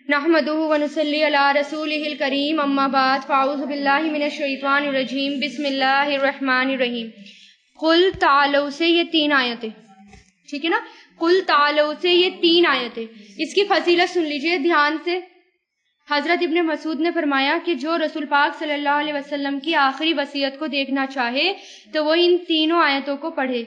نحمدہ ونصلی علی رسولہ الکریم اما بعد فاعوذ باللہ من الشیطان الرجیم بسم اللہ الرحمن الرحیم۔ قل تعالوا سے یہ 3 آیتیں، ٹھیک ہے نا، قل تعالوا سے یہ 3 آیتیں، اس کی فضیلت سن لیجئے دھیان سے۔ حضرت ابن مسعود نے فرمایا کہ جو رسول پاک صلی اللہ علیہ وسلم کی آخری وصیت کو دیکھنا چاہے تو وہ ان 3 آیتوں کو پڑھے،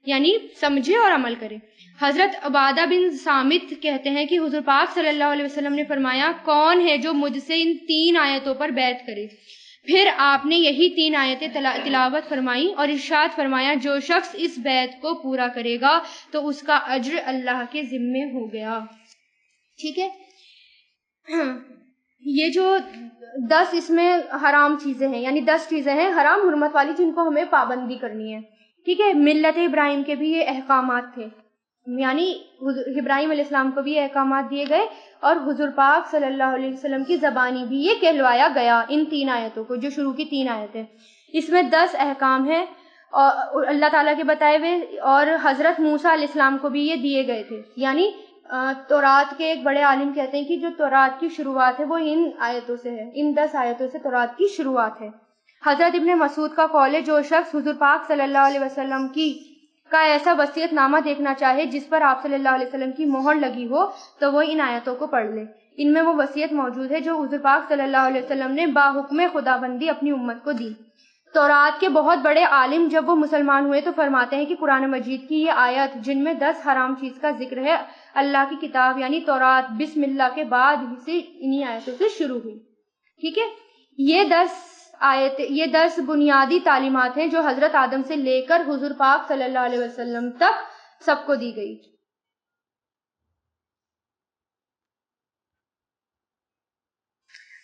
یعنی سمجھے اور عمل کرے۔ حضرت عبادہ بن صامت کہتے ہیں کہ حضور پاک صلی اللہ علیہ وسلم نے فرمایا کون ہے جو مجھ سے ان 3 آیتوں پر بیعت کرے؟ پھر آپ نے یہی 3 آیتیں تلاوت فرمائی اور ارشاد فرمایا جو شخص اس بیعت کو پورا کرے گا تو اس کا اجر اللہ کے ذمے ہو گیا۔ ٹھیک ہے، یہ جو 10 اس میں حرام چیزیں ہیں، یعنی 10 چیزیں ہیں حرام حرمت والی جن کو ہمیں پابندی کرنی ہے۔ ٹھیک ہے، ملت ابراہیم کے بھی یہ احکامات تھے، یعنی ابراہیم علیہ السلام کو بھی یہ احکامات دیے گئے اور حضور پاک صلی اللہ علیہ وسلم کی زبانی بھی یہ کہلوایا گیا ان 3 آیتوں کو، جو شروع کی 3 آیتیں۔ اس میں 10 احکام ہیں اور اللہ تعالیٰ کے بتائے ہوئے، اور حضرت موسیٰ علیہ السلام کو بھی یہ دیے گئے تھے۔ یعنی تورات کے ایک بڑے عالم کہتے ہیں کہ جو تورات کی شروعات ہے وہ ان آیتوں سے ہے، ان 10 آیتوں سے تورات کی شروعات ہے۔ حضرت ابن مسعود کا قول ہے جو شخص حضور پاک صلی اللہ علیہ وسلم کا ایسا وصیت نامہ دیکھنا چاہے جس پر آپ صلی اللہ علیہ وسلم کی مہر لگی ہو تو وہ ان آیتوں کو پڑھ لے۔ ان میں وہ وصیت موجود ہے جو حضور پاک صلی اللہ علیہ وسلم نے باحکم خدا بندی اپنی امت کو دی۔ تورات کے بہت بڑے عالم جب وہ مسلمان ہوئے تو فرماتے ہیں کہ قرآن مجید کی یہ آیت جن میں 10 حرام چیز کا ذکر ہے، اللہ کی کتاب یعنی تورات بسم اللہ کے بعد ہی سے انہی آیتوں سے شروع ہوئی۔ ٹھیک ہے، یہ 10 بنیادی تعلیمات ہیں جو حضرت آدم سے لے کر حضور پاک صلی اللہ علیہ وسلم تک سب کو دی گئی۔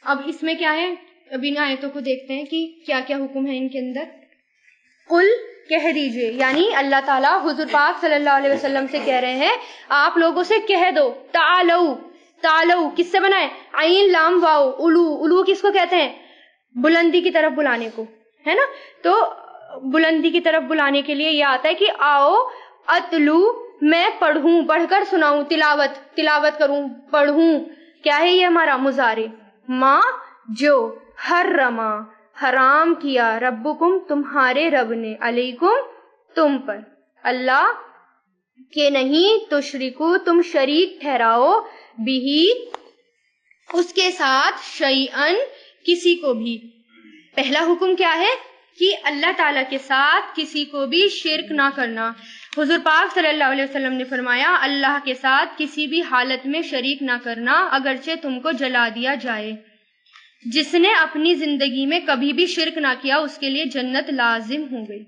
اب اس میں کیا ہے، اب ان آیتوں کو دیکھتے ہیں کہ کیا کیا حکم ہے ان کے اندر۔ قل کہہ دیجئے، یعنی اللہ تعالیٰ حضور پاک صلی اللہ علیہ وسلم سے کہہ رہے ہیں آپ لوگوں سے کہہ دو، تعالو کس سے بنا ہے؟ عین لام واو، علو کس کو کہتے ہیں؟ بلندی کی طرف بلانے کو، ہے نا؟ تو بلندی کی طرف بلانے کے لیے یہ آتا ہے کہ آؤ اتلو، میں پڑھوں، پڑھ کر سناؤں، تلاوت کروں، پڑھوں۔ کیا ہے یہ ہمارا مضارع، ما جو حرما حرام کیا، ربکم تمہارے رب نے، علیکم تم پر، اللہ کہ نہیں، تشرکو تم شریک ٹھہراؤ، بھی اس کے ساتھ، شیئن کسی کو بھی۔ پہلا حکم کیا ہے کہ اللہ تعالیٰ کے ساتھ کسی کو بھی شرک نہ کرنا۔ حضور پاک صلی اللہ علیہ وسلم نے فرمایا اللہ کے ساتھ کسی بھی حالت میں شریک نہ کرنا اگرچہ تم کو جلا دیا جائے۔ جس نے اپنی زندگی میں کبھی بھی شرک نہ کیا اس کے لیے جنت لازم ہو گئی۔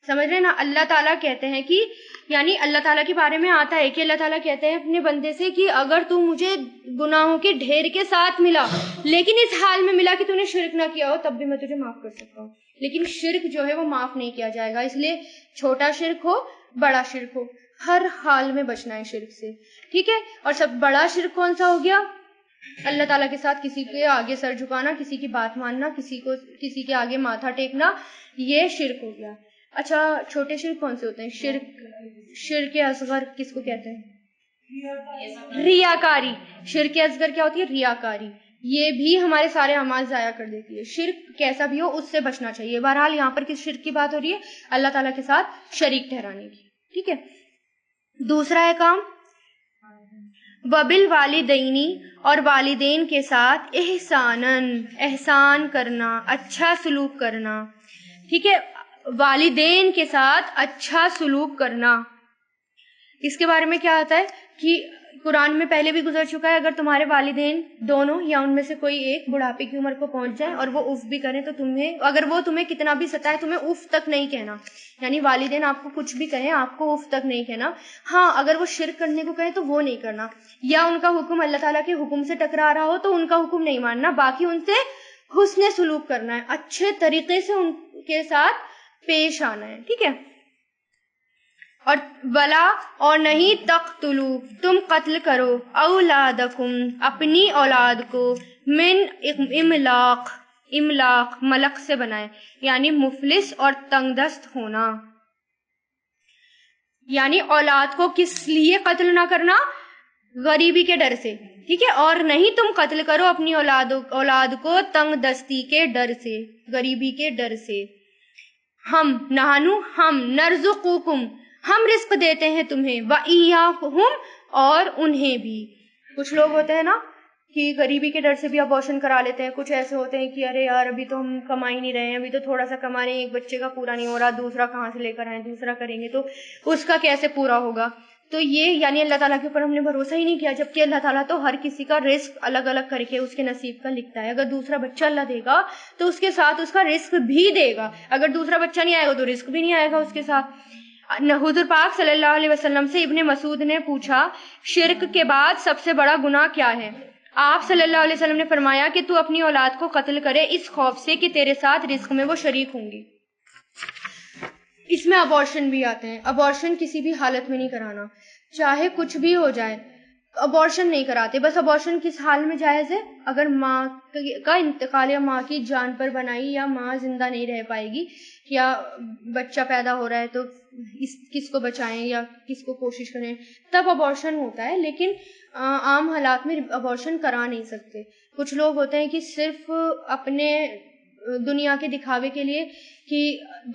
سمجھ رہے نا؟ اللہ تعالیٰ کہتے ہیں کہ یعنی اللہ تعالیٰ کے بارے میں آتا ہے کہ اللہ تعالیٰ کہتے ہیں اپنے بندے سے کہ اگر تو مجھے گناہوں کے ڈھیر کے ساتھ ملا لیکن اس حال میں ملا کہ تو نے شرک نہ کیا ہو تب بھی میں تجھے معاف کر سکتا ہوں، لیکن شرک جو ہے وہ معاف نہیں کیا جائے گا۔ اس لیے چھوٹا شرک ہو بڑا شرک ہو ہر حال میں بچنا ہے شرک سے، ٹھیک ہے؟ اور سب بڑا شرک کون سا ہو گیا؟ اللہ تعالیٰ کے ساتھ کسی کے آگے سر جھکانا، کسی کی بات ماننا، کسی کے آگے ماتھا ٹیکنا، یہ شرک ہو گیا۔ اچھا، چھوٹے شرک کون سے ہوتے ہیں؟ شرک اصغر کس کو کہتے ہیں؟ ریاکاری۔ شرک اصغر کیا ہوتی ہے؟ ریاکاری۔ یہ بھی ہمارے سارے اعمال ضائع کر دیتی ہے۔ شرک کیسا بھی ہو اس سے بچنا چاہیے۔ بہرحال یہاں پر کس شرک کی بات ہو رہی ہے؟ اللہ تعالیٰ کے ساتھ شریک ٹھہرانے کی، ٹھیک ہے؟ دوسرا ہے کام وبالوالدینی، اور والدین کے ساتھ احسان کرنا، اچھا سلوک کرنا، ٹھیک ہے؟ والدین کے ساتھ اچھا سلوک کرنا، اس کے بارے میں کیا آتا ہے کہ قرآن میں پہلے بھی گزر چکا ہے، اگر تمہارے والدین دونوں یا ان میں سے کوئی ایک بڑھاپے کی عمر کو پہنچ جائے اور وہ اف بھی کریں تو اگر وہ تمہیں کتنا بھی ستائے تمہیں اف تک نہیں کہنا، یعنی والدین آپ کو کچھ بھی کہیں آپ کو اف تک نہیں کہنا۔ ہاں، اگر وہ شرک کرنے کو کہیں تو وہ نہیں کرنا، یا ان کا حکم اللہ تعالیٰ کے حکم سے ٹکرا رہا ہو تو ان کا حکم نہیں ماننا، باقی ان سے حسن سلوک کرنا ہے، اچھے طریقے سے ان کے ساتھ پیش آنا ہے، ٹھیک ہے؟ اور ولا، اور نہیں تقتلو، تم قتل کرو، اولادکم، اپنی اولاد کو، من املاق ملق سے بنائے، یعنی مفلس اور تنگ دست ہونا، یعنی اولاد کو کس لیے قتل نہ کرنا؟ غریبی کے ڈر سے، ٹھیک ہے. اور نہیں تم قتل کرو اپنی اولاد کو تنگ دستی کے ڈر سے، غریبی کے ڈر سے. ہم نرزقکم، ہم رزق دیتے ہیں تمہیں، وَإِيَّاهُمْ، اور انہیں بھی. کچھ لوگ ہوتے ہیں نا کہ غریبی کے ڈر سے بھی ابورشن کرا لیتے ہیں. کچھ ایسے ہوتے ہیں کہ ارے یار ابھی تو ہم کما ہی نہیں رہے ہیں، ابھی تو تھوڑا سا کما رہے ہیں، ایک بچے کا پورا نہیں ہو رہا، دوسرا کہاں سے لے کر آئیں، دوسرا کریں گے تو اس کا کیسے پورا ہوگا. تو یہ یعنی اللہ تعالیٰ کے اوپر ہم نے بھروسہ ہی نہیں کیا، جبکہ اللہ تعالیٰ تو ہر کسی کا رزق الگ الگ کر کے اس کے نصیب کا لکھتا ہے. اگر دوسرا بچہ اللہ دے گا تو اس کے ساتھ اس کا رزق بھی دے گا، اگر دوسرا بچہ نہیں آئے گا تو رزق بھی نہیں آئے گا اس کے ساتھ. حضور پاک صلی اللہ علیہ وسلم سے ابن مسعود نے پوچھا شرک کے بعد سب سے بڑا گناہ کیا ہے؟ آپ صلی اللہ علیہ وسلم نے فرمایا کہ تو اپنی اولاد کو قتل کرے اس خوف سے کہ تیرے ساتھ رزق میں وہ شریک ہوں گی. اس میں ابورشن بھی آتے ہیں. ابورشن کسی بھی حالت میں نہیں کرانا، چاہے کچھ بھی ہو جائے ابورشن نہیں کراتے. بس ابورشن کس حال میں جائز ہے؟ اگر ماں کا انتقال یا ماں کی جان پر بنائی، یا ماں زندہ نہیں رہ پائے گی، یا بچہ پیدا ہو رہا ہے تو کس کو بچائیں یا کس کو کوشش کریں، تب ابورشن ہوتا ہے. لیکن عام حالات میں ابورشن کرا نہیں سکتے. کچھ لوگ ہوتے ہیں کہ صرف اپنے دنیا کے دکھاوے کے لیے کہ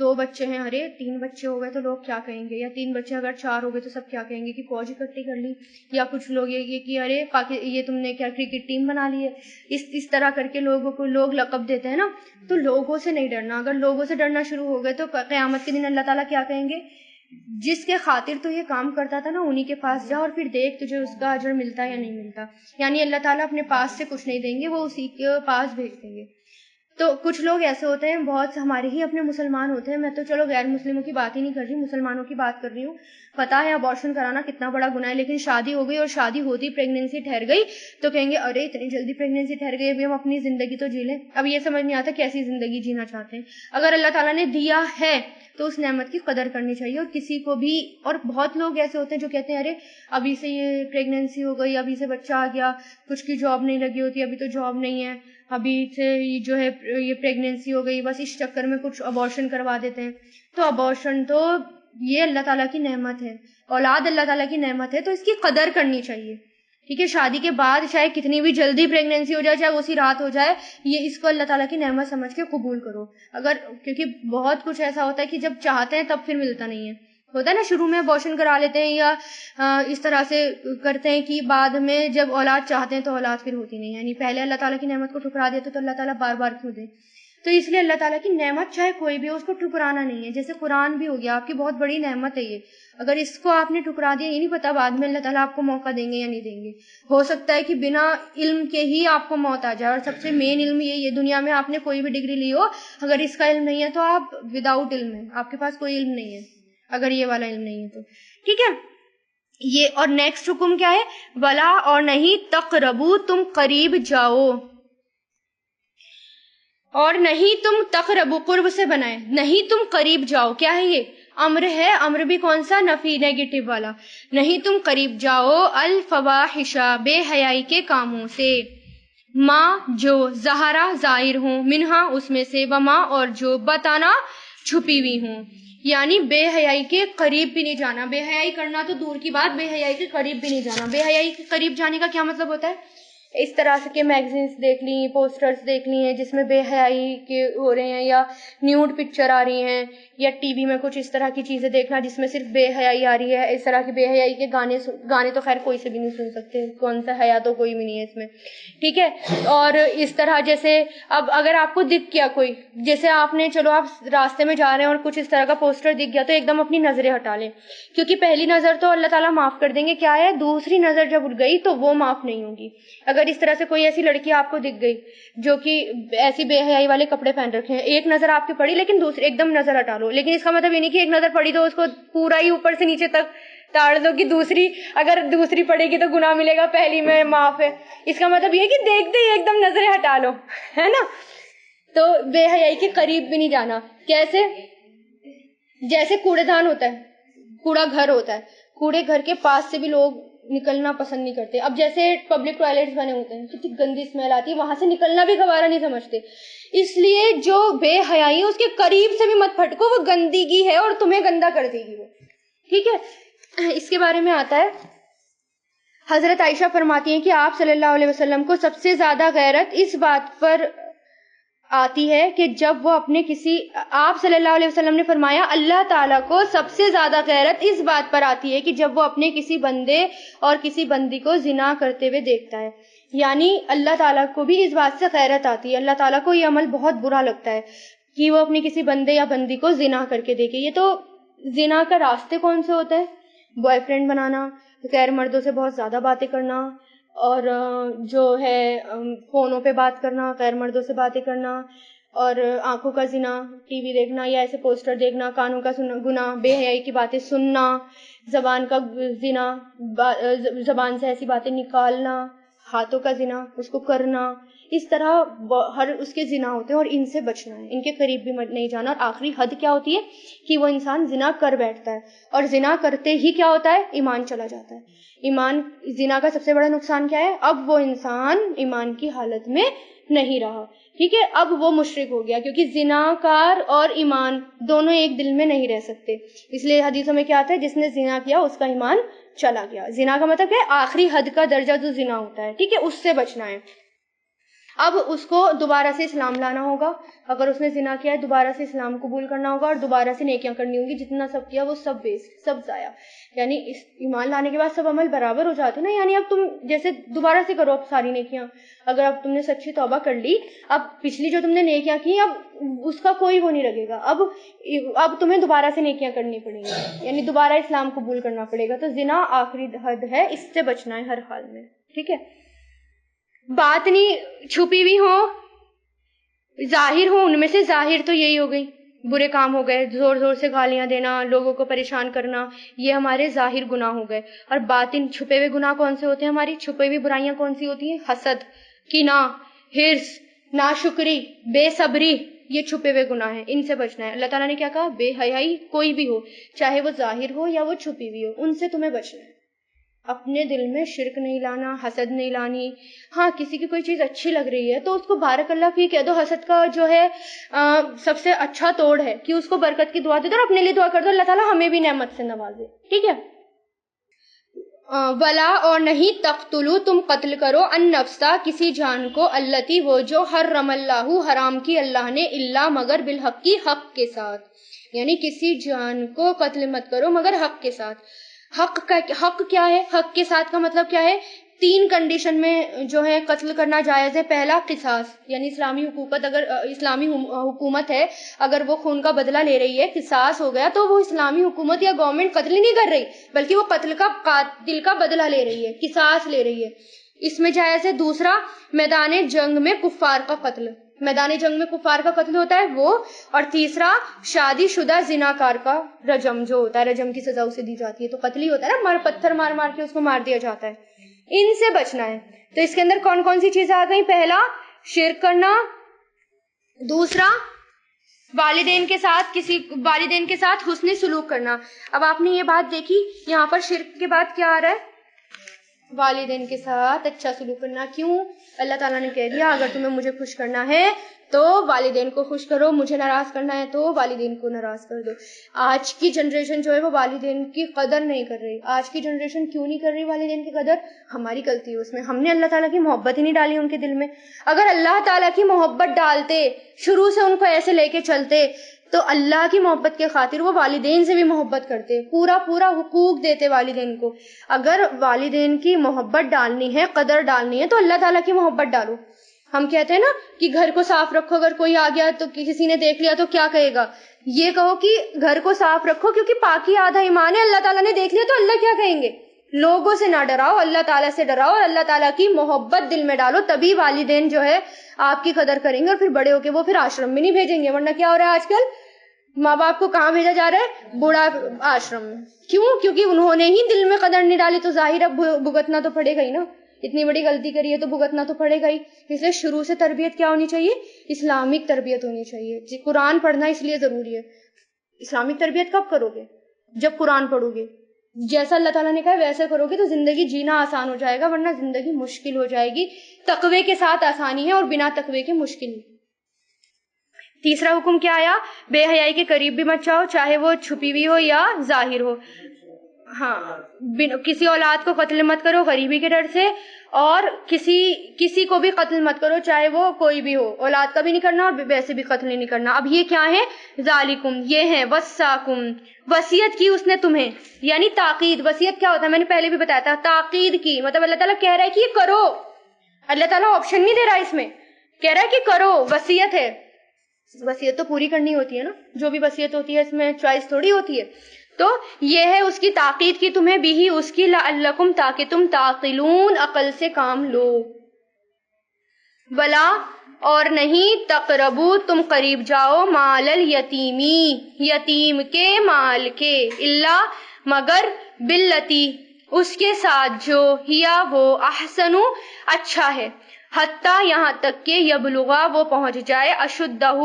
2 بچے ہیں، ارے 3 بچے ہو گئے تو لوگ کیا کہیں گے، یا 3 بچے اگر 4 ہو گئے تو سب کیا کہیں گے کہ فوج اکٹھی کر لی. یا کچھ لوگ یہ کہ ارے یہ تم نے کیا کرکٹ ٹیم بنا لی ہے. اس طرح کر کے لوگوں کو لوگ لقب دیتے ہیں نا. تو لوگوں سے نہیں ڈرنا. اگر لوگوں سے ڈرنا شروع ہو گئے تو قیامت کے دن اللہ تعالیٰ کیا کہیں گے؟ جس کے خاطر تو یہ کام کرتا تھا نا انہی کے پاس جا اور پھر دیکھ تجھے اس کا اجر ملتا یا نہیں ملتا. یعنی اللہ تعالیٰ اپنے پاس سے کچھ نہیں دیں گے، وہ اسی کے پاس بھیج دیں گے. تو کچھ لوگ ایسے ہوتے ہیں، بہت ہمارے ہی اپنے مسلمان ہوتے ہیں، میں تو چلو غیر مسلموں کی بات ہی نہیں کر رہی، مسلمانوں کی بات کر رہی ہوں. پتا ہے ابورشن کرانا کتنا بڑا گناہ ہے، لیکن شادی ہو گئی اور شادی ہوتی پریگنینسی ٹھہر گئی تو کہیں گے ارے اتنی جلدی پریگنینسی ٹھہر گئی، ابھی ہم اپنی زندگی تو جی لیں. اب یہ سمجھ نہیں آتا کیسی زندگی جینا چاہتے ہیں. اگر اللہ تعالیٰ نے دیا ہے تو اس نعمت کی قدر کرنی چاہیے. اور کسی کو بھی، اور بہت لوگ ایسے ہوتے ہیں جو کہتے ہیں ارے ابھی سے یہ پریگنینسی ہو گئی، ابھی سے بچہ آ گیا، کچھ کی جاب نہیں لگی ہوتی، ابھی تو جاب نہیں ہے، ابھی سے جو ہے یہ پریگنینسی ہو گئی، بس اس چکر میں کچھ ابورشن کروا دیتے ہیں. تو ابورشن تو یہ اللہ تعالیٰ کی نعمت ہے، اولاد اللہ تعالیٰ کی نعمت ہے، تو اس کی قدر کرنی چاہیے. ٹھیک ہے، شادی کے بعد چاہے کتنی بھی جلدی پریگنینسی ہو جائے، چاہے اسی رات ہو جائے، یہ اس کو اللہ تعالیٰ کی نعمت سمجھ کے قبول کرو. کیونکہ بہت کچھ ایسا ہوتا ہے کہ جب چاہتے ہیں تب پھر ملتا نہیں ہے. ہوتا ہے نا، شروع میں ابورشن کرا لیتے ہیں یا اس طرح سے کرتے ہیں کہ بعد میں جب اولاد چاہتے ہیں تو اولاد پھر ہوتی نہیں ہے. یعنی پہلے اللہ تعالیٰ کی نعمت کو ٹھکرا دیتے تو اللہ تعالیٰ بار بار کیوں دے. تو اس لیے اللہ تعالیٰ کی نعمت چاہے کوئی بھی ہو، اس کو ٹھکرانا نہیں ہے. جیسے قرآن بھی ہو گیا، آپ کی بہت بڑی نعمت ہے یہ. اگر اس کو آپ نے ٹھکرا دیا، یہ نہیں پتا بعد میں اللہ تعالیٰ آپ کو موقع دیں گے یا نہیں دیں گے. ہو سکتا ہے کہ بنا علم کے ہی آپ کو موت آ جائے. اور سب سے مین علم یہ دنیا میں آپ نے کوئی بھی ڈگری لی ہو، اگر اس کا علم نہیں ہے تو آپ وداؤٹ علم ہے، آپ کے پاس کوئی علم نہیں ہے، اگر یہ والا علم نہیں ہے تو. ٹھیک ہے، یہ. اور نیکسٹ حکم کیا ہے؟ ولا، اور نہیں تقربو، تم قریب جاؤ. اور نہیں تم تقربو، قرب سے بنائے، نہیں تم قریب جاؤ. کیا ہے یہ؟ امر ہے. امر بھی کون سا؟ نفی، نیگیٹو والا. نہیں تم قریب جاؤ الفواحش، بے حیائی کے کاموں سے. ماں، جو ظاہرہ ظاہر ہوں، منہا اس میں سے، وما اور جو بتانا چھپی ہوئی ہوں. یعنی بے حیائی کے قریب بھی نہیں جانا. بے حیائی کرنا تو دور کی بات، بے حیائی کے قریب بھی نہیں جانا. بے حیائی کے قریب جانے کا کیا مطلب ہوتا ہے؟ اس طرح سے کہ میگزینس دیکھ لی، پوسٹرز دیکھ لی ہیں جس میں بے حیائی کے ہو رہے ہیں، یا نیوڈ پکچر آ رہی ہیں، یا ٹی وی میں کچھ اس طرح کی چیزیں دیکھنا جس میں صرف بے حیائی آ رہی ہے. اس طرح کے بے حیائی کے گانے تو خیر کوئی سے بھی نہیں سن سکتے، کون سا حیا تو کوئی بھی نہیں ہے اس میں. ٹھیک ہے. اور اس طرح جیسے اب اگر آپ کو دکھ گیا کوئی، جیسے آپ نے، چلو آپ راستے میں جا رہے ہیں اور کچھ اس طرح کا پوسٹر دکھ گیا تو ایک دم اپنی نظریں ہٹا لیں، کیونکہ پہلی نظر تو اللہ تعالیٰ معاف کر دیں گے. کیا ہے؟ دوسری نظر جب اٹھ گئی تو وہ معاف نہیں ہوگی. اگر اس طرح سے کوئی ایسی لڑکی آپ کو دکھ گئی جو کہ ایسی بے حیائی والے کپڑے پہن رکھے ہیں، ایک نظر آپ کی پڑی لیکن دوسری ایک دم نظر ہٹا لو. لیکن اس کا مطلب یہ نہیں کہ ایک نظر پڑی تو اس کو پورا ہی اوپر سے نیچے تک تاڑ دو کہ اگر دوسری پڑے گی تو گناہ ملے گا، پہلی میں معاف ہے. اس کا مطلب یہ کہ دیکھتے ہی ایک دم نظریں ہٹا لو، ہے نا. تو بے حیائی کے قریب بھی نہیں جانا. کیسے؟ جیسے کوڑے دان ہوتا ہے، کوڑا گھر ہوتا ہے، کوڑے گھر کے پاس سے بھی لوگ نکلنا پسند نہیں کرتے. اب جیسے پبلک ٹوائلٹس بنے ہوتے ہیں، کتنی گندی اسمیل آتی ہے، وہاں سے نکلنا بھی گوارا نہیں سمجھتے. اس لیے جو بے حیائی ہے اس کے قریب سے بھی مت پھٹکو، وہ گندگی ہے اور تمہیں گندا کر دے گی وہ. ٹھیک ہے. اس کے بارے میں آتا ہے حضرت عائشہ فرماتی ہیں کہ آپ صلی اللہ علیہ وسلم کو سب سے زیادہ غیرت اس بات پر آتی ہے کہ جب وہ اپنے آپ صلی اللہ علیہ وسلم نے فرمایا اللہ تعالیٰ کو سب سے زیادہ غیرت اس بات پر آتی ہے کہ جب وہ اپنے کسی بندے اور کسی بندی کو زنا کرتے ہوئے دیکھتا ہے. یعنی اللہ تعالیٰ کو بھی اس بات سے غیرت آتی ہے. اللہ تعالیٰ کو یہ عمل بہت برا لگتا ہے کہ وہ اپنے کسی بندے یا بندی کو زنا کر کے دیکھے. یہ تو زنا کا راستے کون سے ہوتا ہے؟ بوائے فرینڈ بنانا، غیر مردوں سے بہت زیادہ باتیں کرنا، اور جو ہے فونوں پہ بات کرنا، غیر مردوں سے باتیں کرنا، اور آنکھوں کا زنا، ٹی وی دیکھنا یا ایسے پوسٹر دیکھنا، کانوں کا گناہ، بے حیائی کی باتیں سننا، زبان کا زنا، زبان سے ایسی باتیں نکالنا، ہاتھوں کا زنا اس کو کرنا. اس طرح ہر اس کے زنا ہوتے ہیں اور ان سے بچنا ہے، ان کے قریب بھی نہیں جانا. اور آخری حد کیا ہوتی ہے کہ وہ انسان زنا کر بیٹھتا ہے، اور زنا کرتے ہی کیا ہوتا ہے؟ ایمان چلا جاتا ہے. ایمان، زنا کا سب سے بڑا نقصان کیا ہے؟ اب وہ انسان ایمان کی حالت میں نہیں رہا. ٹھیک ہے، اب وہ مشرک ہو گیا، کیونکہ زنا کار اور ایمان دونوں ایک دل میں نہیں رہ سکتے. اس لیے حدیثوں میں کیا آتا ہے؟ جس نے زنا کیا اس کا ایمان چلا گیا. زنا کا مطلب کیا ہے؟ آخری حد کا درجہ جو زنا ہوتا ہے. ٹھیک ہے، اس سے بچنا ہے. اب اس کو دوبارہ سے اسلام لانا ہوگا. اگر اس نے زنا کیا ہے دوبارہ سے اسلام قبول کرنا ہوگا، اور دوبارہ سے نیکیاں کرنی ہوں گی. جتنا سب کیا وہ سب ویسٹ، سب ضائع. یعنی اس ایمان لانے کے بعد سب عمل برابر ہو جاتے نا. یعنی اب تم جیسے دوبارہ سے کرو اب ساری نیکیاں. اگر اب تم نے سچی توبہ کر لی، اب پچھلی جو تم نے نیکیاں کی اب اس کا کوئی وہ نہیں لگے گا. اب تمہیں دوبارہ سے نیکیاں کرنی پڑیں گی، یعنی دوبارہ اسلام قبول کرنا پڑے گا. تو زنا آخری حد ہے، اس سے بچنا ہے ہر حال میں. ٹھیک ہے، بات نہیں چھپی ہوئی ہو، ظاہر ہو. ان میں سے ظاہر تو یہی ہو گئی، برے کام ہو گئے، زور زور سے گالیاں دینا، لوگوں کو پریشان کرنا، یہ ہمارے ظاہر گناہ ہو گئے. اور باطن چھپے ہوئے گناہ کون سے ہوتے ہیں؟ ہماری چھپے ہوئی برائیاں کون سی ہوتی ہیں؟ حسد، کینہ، حرص، ناشکری، بے صبری، یہ چھپے ہوئے گناہ ہیں. ان سے بچنا ہے. اللہ تعالیٰ نے کیا کہا؟ بے حیائی کوئی بھی ہو، چاہے وہ ظاہر ہو یا وہ چھپی ہوئی ہو، ان سے تمہیں بچنا ہے. اپنے دل میں شرک نہیں لانا، حسد نہیں لانی. ہاں کسی کی کوئی چیز اچھی لگ رہی ہے تو اس کو بارک اللہ فی کہہ دو. حسد کا جو ہے سب سے اچھا توڑ ہے کہ اس کو برکت کی دعا دے دو اور اپنے لیے دعا کر دو اللہ تعالیٰ ہمیں بھی نعمت سے نوازے. ٹھیک ہے. ولا، اور نہیں، تقتلوا، تم قتل کرو، النفسا، کسی جان کو، التی، وہ جو، حرم اللہ، حرام کی اللہ نے، الا، مگر، بالحق، کی حق کے ساتھ. یعنی کسی جان کو قتل مت کرو مگر حق کے ساتھ. حق کیا ہے؟ حق کے ساتھ کا مطلب کیا ہے؟ 3 کنڈیشن میں جو ہے قتل کرنا جائز ہے. پہلا قصاص، یعنی اسلامی حکومت ہے، اگر وہ خون کا بدلہ لے رہی ہے، قصاص ہو گیا، تو وہ اسلامی حکومت یا گورنمنٹ قتل نہیں کر رہی بلکہ وہ قاتل کا بدلہ لے رہی ہے، قصاص لے رہی ہے، اس میں جائز ہے. دوسرا، میدان جنگ میں کفار کا قتل، میدان جنگ میں کفار کا قتل ہوتا ہے وہ. اور تیسرا، شادی شدہ زناکار کا رجم جو ہوتا ہے، رجم کی سزا اسے دی جاتی ہے. تو قتل ہی ہوتا ہے نا، پتھر مار مار کے اس کو مار دیا جاتا ہے. ان سے بچنا ہے. تو اس کے اندر کون کون سی چیزیں آ گئی؟ پہلا، شرک کرنا. دوسرا، والدین کے ساتھ حسن سلوک کرنا. اب آپ نے یہ بات دیکھی، یہاں پر شرک کے بعد کیا آ رہا ہے؟ والدین کے ساتھ اچھا سلوک کرنا. کیوں؟ اللہ تعالیٰ نے کہہ دیا اگر تمہیں مجھے خوش کرنا ہے تو والدین کو خوش کرو، مجھے ناراض کرنا ہے تو والدین کو ناراض کر دو. آج کی جنریشن جو ہے وہ والدین کی قدر نہیں کر رہی. آج کی جنریشن کیوں نہیں کر رہی والدین کی قدر؟ ہماری غلطی ہے اس میں. ہم نے اللہ تعالیٰ کی محبت ہی نہیں ڈالی ان کے دل میں. اگر اللہ تعالیٰ کی محبت ڈالتے، شروع سے ان کو ایسے لے کے چلتے، تو اللہ کی محبت کے خاطر وہ والدین سے بھی محبت کرتے، پورا حقوق دیتے والدین کو. اگر والدین کی محبت ڈالنی ہے، قدر ڈالنی ہے، تو اللہ تعالیٰ کی محبت ڈالو. ہم کہتے ہیں نا کہ گھر کو صاف رکھو، اگر کوئی آ گیا تو کسی نے دیکھ لیا تو کیا کہے گا؟ یہ کہو کہ گھر کو صاف رکھو کیونکہ پاکی آدھا ایمان ہے. اللہ تعالیٰ نے دیکھ لیا تو اللہ کیا کہیں گے؟ لوگوں سے نہ ڈراؤ، اللہ تعالیٰ سے ڈراؤ اور اللہ تعالیٰ کی محبت دل میں ڈالو، تبھی والدین جو ہے آپ کی قدر کریں گے. اور پھر بڑے ہو کے وہ پھر آشرم میں نہیں بھیجیں گے. ورنہ کیا ہو رہا ہے آج کل؟ ماں باپ کو کہاں بھیجا جا رہا ہے؟ بوڑھا آشرم میں. کیوں؟ کیونکہ انہوں نے ہی دل میں قدر نہیں ڈالی. تو ظاہر اب بھگتنا تو پڑے گا ہی نا. اتنی بڑی غلطی کری ہے تو بھگتنا تو پڑے گا ہی. اس لیے شروع سے تربیت کیا ہونی چاہیے؟ اسلامک تربیت ہونی چاہیے. قرآن پڑھنا اس لیے ضروری ہے. اسلامک تربیت کب کرو گے؟ جب قرآن پڑھو گے. جیسا اللہ تعالیٰ نے کہا ویسے کرو گے تو زندگی جینا آسان ہو جائے گا، ورنہ زندگی مشکل ہو جائے گی. تقوی کے ساتھ آسانی ہے اور بنا تقوی کے مشکل ہے. تیسرا حکم کیا آیا؟ بے حیائی کے قریب بھی مت جاؤ، چاہے وہ چھپی ہوئی ہو یا ظاہر ہو. ہاں کسی اولاد کو قتل مت کرو غریبی کے ڈر سے، اور کسی کو بھی قتل مت کرو چاہے وہ کوئی بھی ہو، اولاد کا بھی نہیں کرنا اور ویسے بھی قتل نہیں کرنا۔ اب یہ کیا ہے؟ ذالکم، یہ ہے وصاکم، وصیت کی اس نے تمہیں، یعنی تاکید۔ وصیت کیا ہوتا ہے میں نے پہلے بھی بتایا تھا، تاکید کی مطلب اللہ تعالیٰ کہہ رہا ہے کہ یہ کرو، اللہ تعالیٰ آپشن نہیں دے رہا اس میں، کہہ رہا ہے کہ کرو، وصیت ہے۔ وصیت تو پوری کرنی ہوتی ہے نا، جو بھی وصیت ہوتی ہے اس میں چوائس تھوڑی ہوتی ہے۔ تو یہ ہے اس کی تاکید کی تمہیں بھی اس کی، لعلکم تاکہ تم تعقلون عقل سے کام لو۔ ولا اور نہیں، تقربو تم قریب جاؤ، مال الیتیمی یتیم کے مال کے، الا مگر باللتی اس کے ساتھ جو، ہیا وہ، احسنو اچھا ہے، حتیٰ یہاں تک کہ یبلغا وہ پہنچ جائے، اشدہ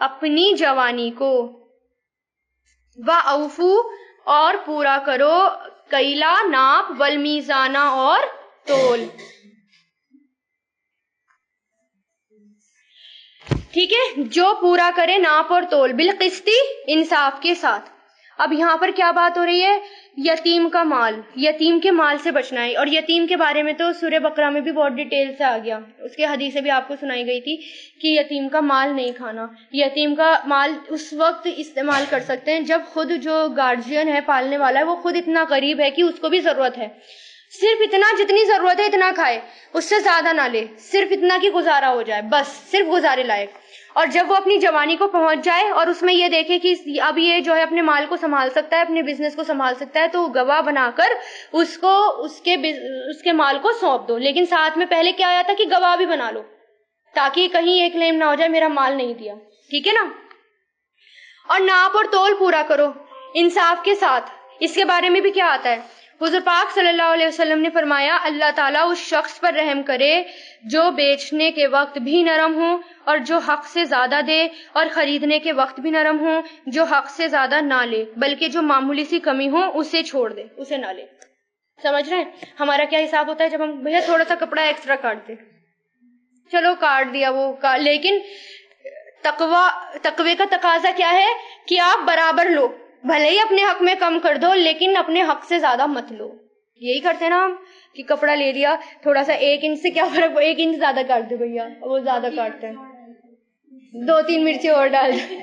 اپنی جوانی کو، وَأَوْفُوا اور پورا کرو، کیلا ناپ، والمیزانہ اور تول۔ ٹھیک ہے، جو پورا کرے ناپ اور تول، بالقسطی انصاف کے ساتھ۔ اب یہاں پر کیا بات ہو رہی ہے؟ یتیم کا مال، یتیم کے مال سے بچنا ہے، اور یتیم کے بارے میں تو سورہ بقرہ میں بھی بہت ڈیٹیل سے آ گیا، اس کے حدیثیں بھی آپ کو سنائی گئی تھی کہ یتیم کا مال نہیں کھانا۔ یتیم کا مال اس وقت استعمال کر سکتے ہیں جب خود جو گارجین ہے، پالنے والا ہے، وہ خود اتنا غریب ہے کہ اس کو بھی ضرورت ہے، صرف اتنا جتنی ضرورت ہے اتنا کھائے، اس سے زیادہ نہ لے، صرف اتنا کہ گزارا ہو جائے، بس صرف گزارے لائق۔ اور جب وہ اپنی جوانی کو پہنچ جائے اور اس میں یہ دیکھے کہ اب یہ جو ہے اپنے مال کو سنبھال سکتا ہے، اپنے بزنس کو سنبھال سکتا ہے، تو گواہ بنا کر اس کو اس کے مال کو سونپ دو، لیکن ساتھ میں پہلے کیا آیا تھا کہ گواہ بھی بنا لو، تاکہ کہیں یہ کلیم نہ ہو جائے میرا مال نہیں دیا، ٹھیک ہے نا۔ اور ناپ اور تول پورا کرو انصاف کے ساتھ۔ اس کے بارے میں بھی کیا آتا ہے؟ حضور پاک صلی اللہ علیہ وسلم نے فرمایا، اللہ تعالیٰ اس شخص پر رحم کرے جو بیچنے کے وقت بھی نرم ہو اور جو حق سے زیادہ دے، اور خریدنے کے وقت بھی نرم ہو، جو حق سے زیادہ نہ لے بلکہ جو معمولی سی کمی ہو اسے چھوڑ دے، اسے نہ لے۔ سمجھ رہے ہیں ہمارا کیا حساب ہوتا ہے؟ جب ہم بھیا تھوڑا سا کپڑا ایکسٹرا کاٹ دے، چلو کاٹ دیا وہ، لیکن تقوی کا تقاضا کیا ہے کہ آپ برابر لو، بھلے ہی اپنے حق میں کم کر دو لیکن اپنے حق سے زیادہ مت لو۔ یہی کرتے ہیں نا ہم کہ کپڑا لے لیا تھوڑا سا، 1 انچ سے کیا فرق، 1 انچ زیادہ کاٹ دے بھیا، وہ زیادہ کاٹتے ہیں، 2-3 مرچیں اور ڈال دیں۔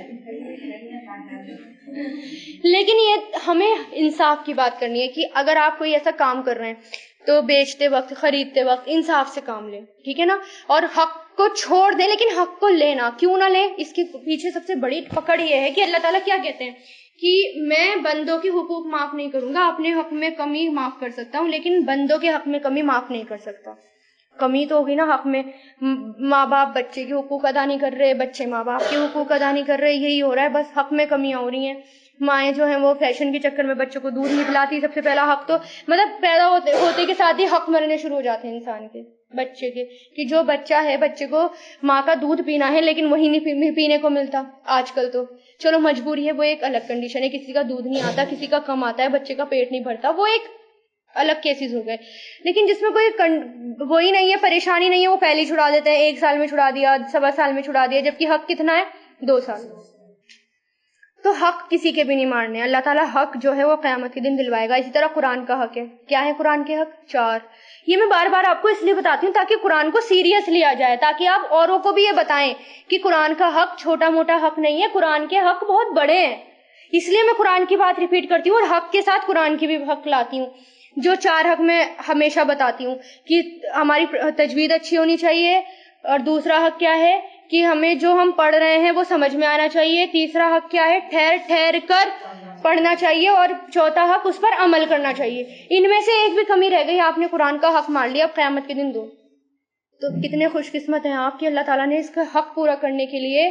لیکن یہ ہمیں انصاف کی بات کرنی ہے کہ اگر آپ کوئی ایسا کام کر رہے ہیں تو بیچتے وقت، خریدتے وقت انصاف سے کام لیں، ٹھیک ہے نا، اور حق کو چھوڑ دیں لیکن حق کو لینا کیوں نہ لیں۔ اس کے پیچھے سب سے بڑی پکڑ یہ ہے کہ اللہ تعالیٰ کیا کہتے ہیں کہ میں بندوں کے حقوق معاف نہیں کروں گا، اپنے حق میں کمی معاف کر سکتا ہوں لیکن بندوں کے حق میں کمی معاف نہیں کر سکتا۔ کمی تو ہوگی نا حق میں، ماں باپ بچے کے حقوق ادا نہیں کر رہے، بچے ماں باپ کے حقوق ادا نہیں کر رہے، یہی ہو رہا ہے، بس حق میں کمیاں ہو رہی ہیں۔ مائیں جو ہیں وہ فیشن کے چکر میں بچوں کو دودھ نہیں پلاتی، سب سے پہلا حق تو مطلب پیدا ہوتے کے ساتھ ہی حق مرنے شروع ہو جاتے ہیں انسان کے، بچے کے، کہ جو بچہ ہے بچے کو ماں کا دودھ پینا ہے لیکن وہی نہیں پینے کو ملتا آج کل تو، چلو مجبوری ہے وہ ایک الگ کنڈیشن ہے، کسی کا دودھ نہیں آتا، کسی کا کم آتا ہے، بچے کا پیٹ نہیں بھرتا، وہ ایک الگ کیسز ہو گئے، لیکن جس میں کوئی وہی نہیں ہے، پریشانی نہیں ہے، وہ پہلے ہی چھڑا دیتے ہیں، 1 سال میں چھڑا دیا، 1.25 سال میں چھڑا دیا، جبکہ حق کتنا ہے 2 سال۔ تو حق کسی کے بھی نہیں مارنے، اللہ تعالیٰ حق جو ہے وہ قیامت کے دن دلوائے گا۔ اسی طرح قرآن کا حق ہے، کیا ہے قرآن کے حق؟ 4۔ یہ میں بار بار آپ کو اس لیے بتاتی ہوں تاکہ قرآن کو سیریس لیا جائے، تاکہ آپ اوروں کو بھی یہ بتائیں کہ قرآن کا حق چھوٹا موٹا حق نہیں ہے، قرآن کے حق بہت بڑے ہیں، اس لیے میں قرآن کی بات ریپیٹ کرتی ہوں اور حق کے ساتھ قرآن کی بھی حق لاتی ہوں۔ جو 4 حق میں ہمیشہ بتاتی ہوں کہ ہماری تجوید اچھی ہونی چاہیے، اور دوسرا حق کیا ہے کہ ہمیں جو ہم پڑھ رہے ہیں وہ سمجھ میں آنا چاہیے، تیسرا حق کیا ہے ٹھہر ٹھہر کر پڑھنا چاہیے، اور چوتھا حق اس پر عمل کرنا چاہیے۔ ان میں سے ایک بھی کمی رہ گئی، آپ نے قرآن کا حق مان لیا، اب قیامت کے دن دو، تو کتنے خوش قسمت ہیں آپ کہ اللہ تعالیٰ نے اس کا حق پورا کرنے کے لیے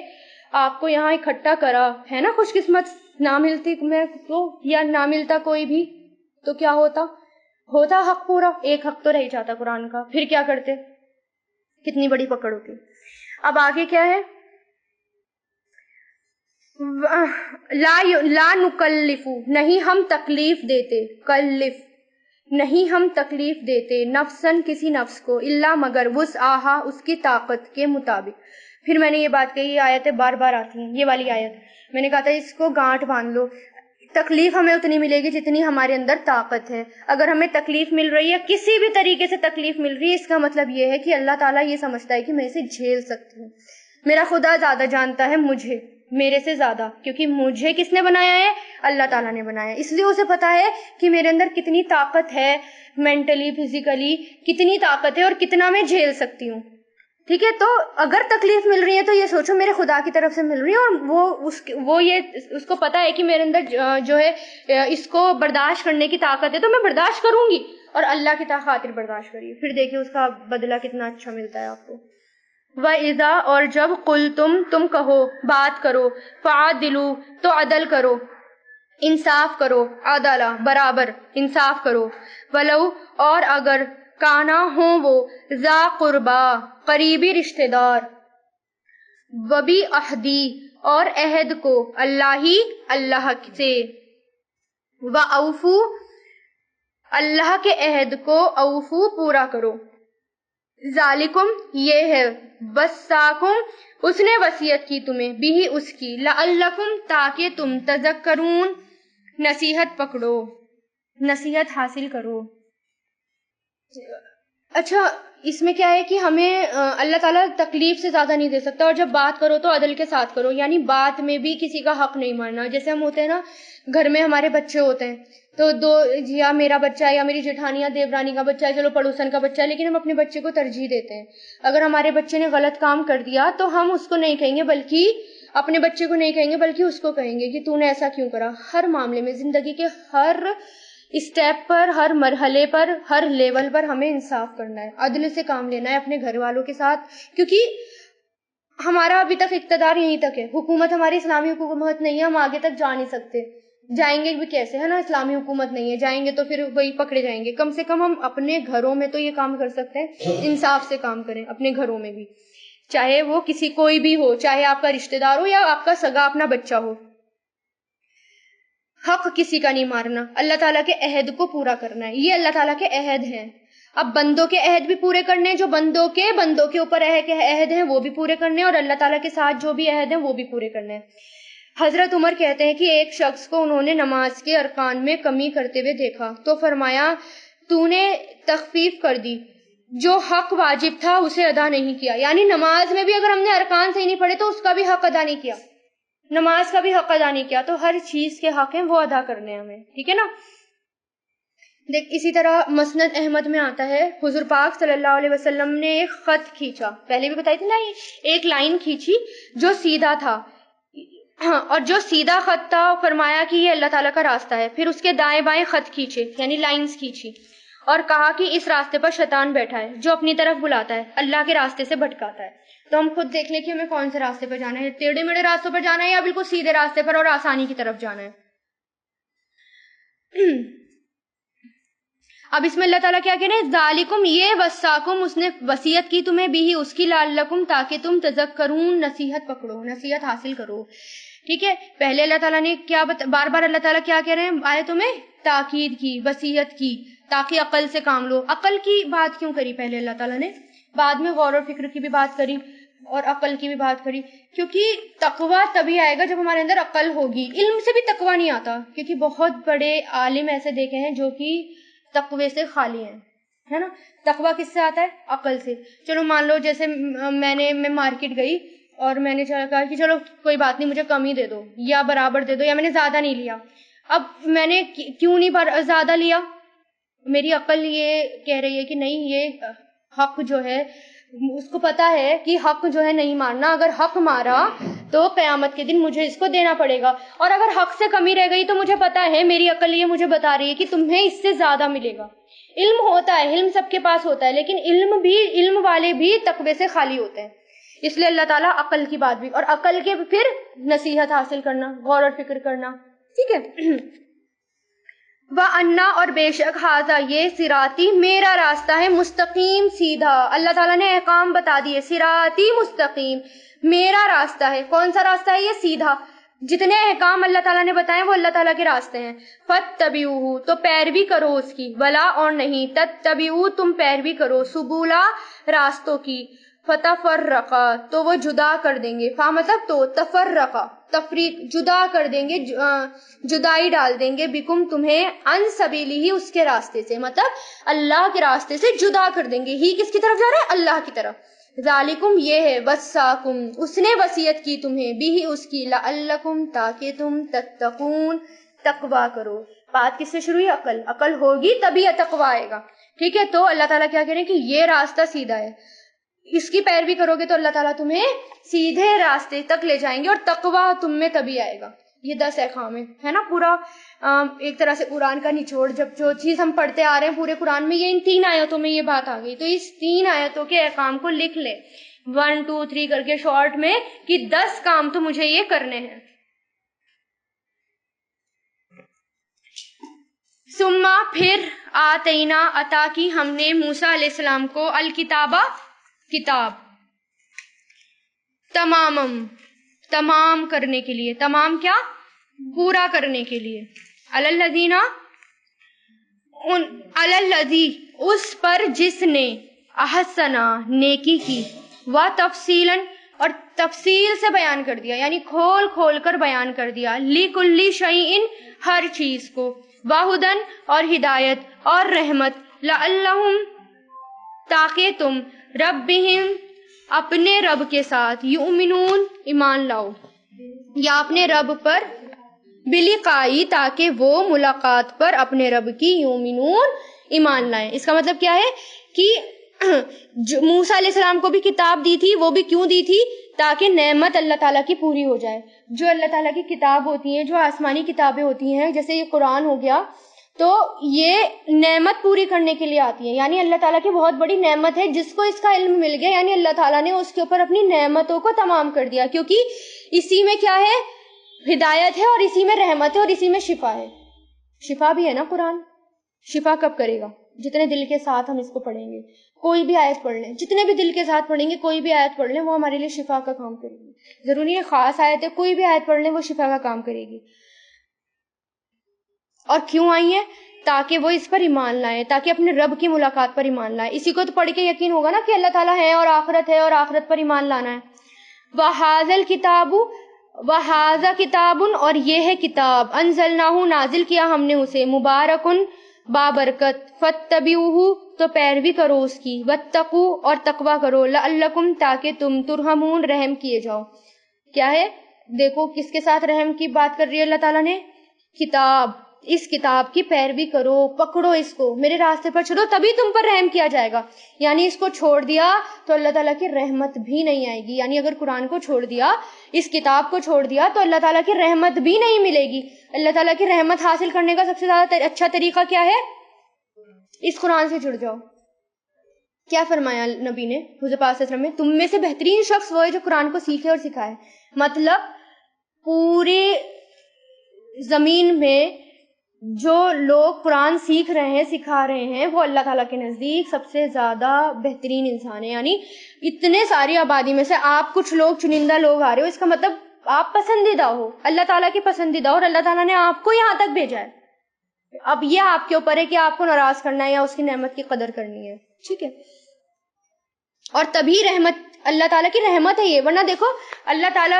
آپ کو یہاں اکٹھا کرا ہے نا۔ خوش قسمت نہ ملتی میں تو، یا نہ ملتا کوئی بھی تو کیا ہوتا حق پورا، ایک حق تو رہ جاتا قرآن کا، پھر کیا کرتے، کتنی بڑی پکڑ ہوتی۔ اب آگے کیا ہے، لا نکلف، نہیں ہم تکلیف دیتے، کلف نہیں ہم تکلیف دیتے، نفسن کسی نفس کو، الا مگر وسعہا اس کی طاقت کے مطابق۔ پھر میں نے یہ بات کہی، آیتیں بار بار آتی ہیں، یہ والی آیت میں نے کہا تھا اس کو گانٹھ باندھ لو، تکلیف ہمیں اتنی ملے گی جتنی ہمارے اندر طاقت ہے. اگر ہمیں تکلیف مل رہی ہے، کسی بھی طریقے سے تکلیف مل رہی ہے، اس کا مطلب یہ ہے کہ اللہ تعالیٰ یہ سمجھتا ہے کہ میں اسے جھیل سکتی ہوں. میرا خدا زیادہ جانتا ہے مجھے، میرے سے زیادہ، کیونکہ مجھے کس نے بنایا ہے؟ اللہ تعالیٰ نے بنایا ہے. اس لیے اسے پتا ہے کہ میرے اندر کتنی طاقت ہے، مینٹلی فزیکلی کتنی طاقت ہے اور کتنا میں جھیل سکتی ہوں. ٹھیک ہے، تو اگر تکلیف مل رہی ہے تو یہ سوچو میرے خدا کی طرف سے مل رہی ہے، اور وہ اس کو پتا ہے کہ میرے اندر جو ہے اس کو برداشت کرنے کی طاقت ہے، تو میں برداشت کروں گی، اور اللہ کی خاطر برداشت کریے، پھر دیکھیے اس کا بدلہ کتنا اچھا ملتا ہے آپ کو. وَإِذَا، اور جب تم کہو، بات کرو، فَعَدِلُوا، تو عدل کرو، انصاف کرو، عدالہ برابر، انصاف کرو، ولو، اور اگر، کانا ہوں وہ، ذا قربا، قریبی رشتہ دار، وبی عہدی، اور عہد کو، اللہ سے، وَأَوْفُوا، اللہ کے عہد کو، اوفو پورا کرو، ذالکم، یہ ہے، وصاکم، اس نے وصیت کی تمہیں، بھی اس کی، لعلکم، تاکہ تم، تذکرون، نصیحت پکڑو، نصیحت حاصل کرو. اچھا، اس میں کیا ہے کہ ہمیں اللہ تعالیٰ تکلیف سے زیادہ نہیں دے سکتا، اور جب بات کرو تو عدل کے ساتھ کرو، یعنی بات میں بھی کسی کا حق نہیں مارنا. جیسے ہم ہوتے ہیں نا، گھر میں ہمارے بچے ہوتے ہیں، تو یا میرا بچہ ہے یا میری جیٹھانی یا دیورانی کا بچہ ہے، چلو پڑوسن کا بچہ ہے، لیکن ہم اپنے بچے کو ترجیح دیتے ہیں. اگر ہمارے بچے نے غلط کام کر دیا تو ہم اس کو نہیں کہیں گے، بلکہ اپنے بچے کو نہیں کہیں گے، بلکہ اس کو کہیں گے کہ تو نے ایسا کیوں کرا. ہر معاملے میں، زندگی کے ہر اسٹیپ پر، ہر مرحلے پر، ہر لیول پر ہمیں انصاف کرنا ہے، عدل سے کام لینا ہے اپنے گھر والوں کے ساتھ، کیونکہ ہمارا ابھی تک اقتدار یہیں تک ہے. حکومت ہماری اسلامی حکومت نہیں ہے، ہم آگے تک جا نہیں سکتے. جائیں گے بھی کیسے، ہے نا؟ اسلامی حکومت نہیں ہے، جائیں گے تو پھر وہی پکڑے جائیں گے. کم سے کم ہم اپنے گھروں میں تو یہ کام کر سکتے ہیں، انصاف سے کام کریں اپنے گھروں میں بھی، چاہے وہ کوئی بھی ہو، چاہے آپ کا رشتہ دار ہو یا آپ کا سگا اپنا بچہ ہو. حق کسی کا نہیں مارنا، اللہ تعالیٰ کے عہد کو پورا کرنا ہے، یہ اللہ تعالیٰ کے عہد ہیں. اب بندوں کے عہد بھی پورے کرنے ہیں، جو بندوں کے اوپر عہد ہیں وہ بھی پورے کرنے ہیں، اور اللہ تعالیٰ کے ساتھ جو بھی عہد ہیں وہ بھی پورے کرنے ہیں. حضرت عمر کہتے ہیں کہ ایک شخص کو انہوں نے نماز کے ارکان میں کمی کرتے ہوئے دیکھا تو فرمایا، تو نے تخفیف کر دی، جو حق واجب تھا اسے ادا نہیں کیا. یعنی نماز میں بھی اگر ہم نے ارکان صحیح نہیں پڑھے تو اس کا بھی حق ادا نہیں کیا، نماز کا بھی حق ادا نہیں کیا. تو ہر چیز کے حق ہیں وہ ادا کرنے ہیں ہمیں، ٹھیک ہے نا. دیکھ، اسی طرح مسند احمد میں آتا ہے، حضور پاک صلی اللہ علیہ وسلم نے ایک خط کھینچا، پہلے بھی بتائی تھی نا، ایک لائن کھینچی جو سیدھا تھا، اور جو سیدھا خط تھا فرمایا کہ یہ اللہ تعالیٰ کا راستہ ہے. پھر اس کے دائیں بائیں خط کھینچے، یعنی لائنز کھینچی، اور کہا کہ اس راستے پر شیطان بیٹھا ہے جو اپنی طرف بلاتا ہے، اللہ کے راستے سے بھٹکاتا ہے. تو ہم خود دیکھ لیں کہ ہمیں کون سے راستے پر جانا ہے، ٹیڑھے میڑھے راستوں پر جانا ہے یا بالکل سیدھے راستے پر اور آسانی کی طرف جانا ہے. اب اس میں اللہ تعالیٰ کیا کہہ رہے ہیں، ذالکم، یہ، وصاکم، اس نے وصیت کی تمہیں، بھی اس کی، لعلکم، تاکہ تم، تذکرون، نصیحت پکڑو، نصیحت حاصل کرو. ٹھیک ہے، پہلے اللہ تعالیٰ نے کیا بار بار اللہ تعالیٰ کیا کہہ رہے ہیں آیتوں میں؟ تاکید کی، وصیت کی، تاکہ عقل سے کام لو. عقل کی بات کیوں کری پہلے اللہ تعالیٰ نے، بعد میں غور و فکر کی بھی بات کری اور عقل کی بھی بات کری؟ کیونکہ تقویٰ تبھی آئے گا جب ہمارے اندر عقل ہوگی. علم سے بھی تقویٰ نہیں آتا، کیونکہ بہت بڑے عالم ایسے دیکھے ہیں جو کہ تقوی سے خالی ہیں، ہے نا. تقویٰ کس سے آتا ہے؟ عقل سے. چلو مان لو جیسے میں مارکیٹ گئی اور میں نے کہا کہ چلو کوئی بات نہیں، مجھے کم ہی دے دو یا برابر دے دو، یا میں نے زیادہ نہیں لیا. اب میں نے کیوں نہیں زیادہ لیا؟ میری عقل یہ کہہ رہی ہے کہ نہیں، یہ حق جو ہے، اس کو پتا ہے کہ حق جو ہے نہیں مارنا، اگر حق مارا تو قیامت کے دن مجھے اس کو دینا پڑے گا. اور اگر حق سے کمی رہ گئی تو مجھے پتا ہے، میری عقل یہ مجھے بتا رہی ہے کہ تمہیں اس سے زیادہ ملے گا. علم ہوتا ہے، علم سب کے پاس ہوتا ہے، لیکن علم والے بھی تقوی سے خالی ہوتے ہیں. اس لیے اللہ تعالیٰ عقل کی بات بھی، اور عقل کے پھر نصیحت حاصل کرنا، غور اور فکر کرنا. ٹھیک ہے. وَأَنَّا، اور بے شک، ہذا، یہ، صراطی، میرا راستہ ہے، مستقیم، سیدھا. اللہ تعالیٰ نے احکام بتا دیے، صراطی، مستقیم، میرا راستہ ہے. کون سا راستہ ہے یہ؟ سیدھا. جتنے احکام اللہ تعالیٰ نے بتائے وہ اللہ تعالیٰ کے راستے ہیں. فَاتَّبِعُوهُ، تو پیروی کرو اس کی، ولا، اور نہیں، تَتَّبِعُوا، تم پیروی کرو، سُبُلَ، راستوں کی، فتفرقا تو وہ جدا کر دیں گے، فا مطلب تو، تفرقا تفریق جدا کر دیں گے، جدائی ڈال دیں گے، بکم تمہیں، ان سبیلی ہی اس کے راستے سے، مطلب اللہ کے راستے سے جدا کر دیں گے، ہی کس کی طرف جا رہا ہے؟ اللہ کی طرف، ذالکم یہ ہے، وصاکم اس نے وصیت کی تمہیں، بھی اس کی، لعلکم تاکہ تم، تتقون تقوی کرو، بات کس سے شروع ہے؟ عقل، عقل ہوگی تبھی تقوی آئے گا، ٹھیک ہے؟ تو اللہ تعالیٰ کیا کہہ رہے ہیں کہ یہ راستہ سیدھا ہے، اس کی پیروی کرو گے تو اللہ تعالیٰ تمہیں سیدھے راستے تک لے جائیں گے، اور تقوی تم میں تبھی آئے گا۔ یہ 10 احکام ہے نا، پورا ایک طرح سے قرآن کا نچوڑ، جب جو چیز ہم پڑھتے آ رہے ہیں پورے قرآن میں، یہ ان 3 آیتوں میں یہ بات آ گئی، تو اس 3 آیتوں کے احکام کو لکھ لے 1 2 3 کر کے شارٹ میں، کہ 10 کام تو مجھے یہ کرنے ہیں۔ ثم پھر آتینا عطا کی ہم نے موسیٰ علیہ السلام کو الکتابہ کتاب، تمام کرنے کے لیے، تمام کیا؟ پورا کرنے کے لیے، الذی اس پر جس نے، احسنا نیکی کی، و تفصیلا اور تفصیل سے بیان کر دیا، یعنی کھول کھول کر بیان کر دیا، لکل شیء ہر چیز کو، وہدن اور ہدایت اور رحمت، لعلہم تاکہ تم، ربہم اپنے رب کے ساتھ، یؤمنون ایمان لاؤ، یا اپنے رب پر، بلقائی تاکہ وہ ملاقات پر اپنے رب کی، یؤمنون ایمان لائیں۔ اس کا مطلب کیا ہے کہ موسیٰ علیہ السلام کو بھی کتاب دی تھی، وہ بھی کیوں دی تھی؟ تاکہ نعمت اللہ تعالیٰ کی پوری ہو جائے۔ جو اللہ تعالیٰ کی کتاب ہوتی ہیں، جو آسمانی کتابیں ہوتی ہیں، جیسے یہ قرآن ہو گیا، تو یہ نعمت پوری کرنے کے لیے آتی ہیں، یعنی اللہ تعالیٰ کی بہت بڑی نعمت ہے، جس کو اس کا علم مل گیا، یعنی اللہ تعالیٰ نے اس کے اوپر اپنی نعمتوں کو تمام کر دیا، کیونکہ اسی میں کیا ہے؟ ہدایت ہے، اور اسی میں رحمت ہے، اور اسی میں شفا ہے۔ شفا بھی ہے نا قرآن، شفا کب کرے گا؟ جتنے دل کے ساتھ ہم اس کو پڑھیں گے، کوئی بھی آیت پڑھ لیں، جتنے بھی دل کے ساتھ پڑھیں گے، کوئی بھی آیت پڑھ لیں، وہ ہمارے لیے شفا کا کام کرے گی۔ ضروری ہے خاص آیت ہے، کوئی بھی آیت پڑھ لیں وہ شفا کا کام کرے گی۔ اور کیوں آئی ہے؟ تاکہ وہ اس پر ایمان لائیں، تاکہ اپنے رب کی ملاقات پر ایمان لائیں۔ اسی کو تو پڑھ کے یقین ہوگا نا کہ اللہ تعالیٰ ہے، اور آخرت ہے، اور آخرت پر ایمان لانا ہے۔ وَهَذَا الْكِتَابُ وَهَذَا كِتَابٌ اور یہ ہے کتاب، انزلناہ نازل کیا ہم نے اسے، مبارکن بابرکت، فاتبعوہ تو پیروی کرو اس کی، واتقوا اور تقوی کرو، لعلکم تاکہ تم، ترحمون رحم کیے جاؤ۔ کیا ہے؟ دیکھو کس کے ساتھ رحم کی بات کر رہی ہے اللہ تعالیٰ نے؟ کتاب، اس کتاب کی پیروی کرو، پکڑو اس کو، میرے راستے پر چلو، تبھی تم پر رحم کیا جائے گا۔ یعنی اس کو چھوڑ دیا تو اللہ تعالیٰ کی رحمت بھی نہیں آئے گی، یعنی اگر قرآن کو چھوڑ دیا، اس کتاب کو چھوڑ دیا، تو اللہ تعالیٰ کی رحمت بھی نہیں ملے گی۔ اللہ تعالیٰ کی رحمت حاصل کرنے کا سب سے زیادہ اچھا طریقہ کیا ہے؟ اس قرآن سے جڑ جاؤ۔ کیا فرمایا نبی نے حضور پاک صلی اللہ علیہ وسلم نے؟ تم میں سے بہترین شخص وہ ہے جو قرآن کو سیکھے اور سکھائے۔ مطلب پورے زمین میں جو لوگ قرآن سیکھ رہے ہیں، سکھا رہے ہیں، وہ اللہ تعالیٰ کے نزدیک سب سے زیادہ بہترین انسان ہیں۔ یعنی اتنے ساری آبادی میں سے آپ کچھ لوگ، چنندہ لوگ آ رہے ہو، اس کا مطلب آپ پسندیدہ ہو، اللہ تعالیٰ کی پسندیدہ ہو، اور اللہ تعالیٰ نے آپ کو یہاں تک بھیجا ہے۔ اب یہ آپ کے اوپر ہے کہ آپ کو ناراض کرنا ہے یا اس کی نعمت کی قدر کرنی ہے، ٹھیک ہے؟ اور تبھی رحمت، اللہ تعالیٰ کی رحمت ہے یہ، ورنہ دیکھو اللہ تعالیٰ،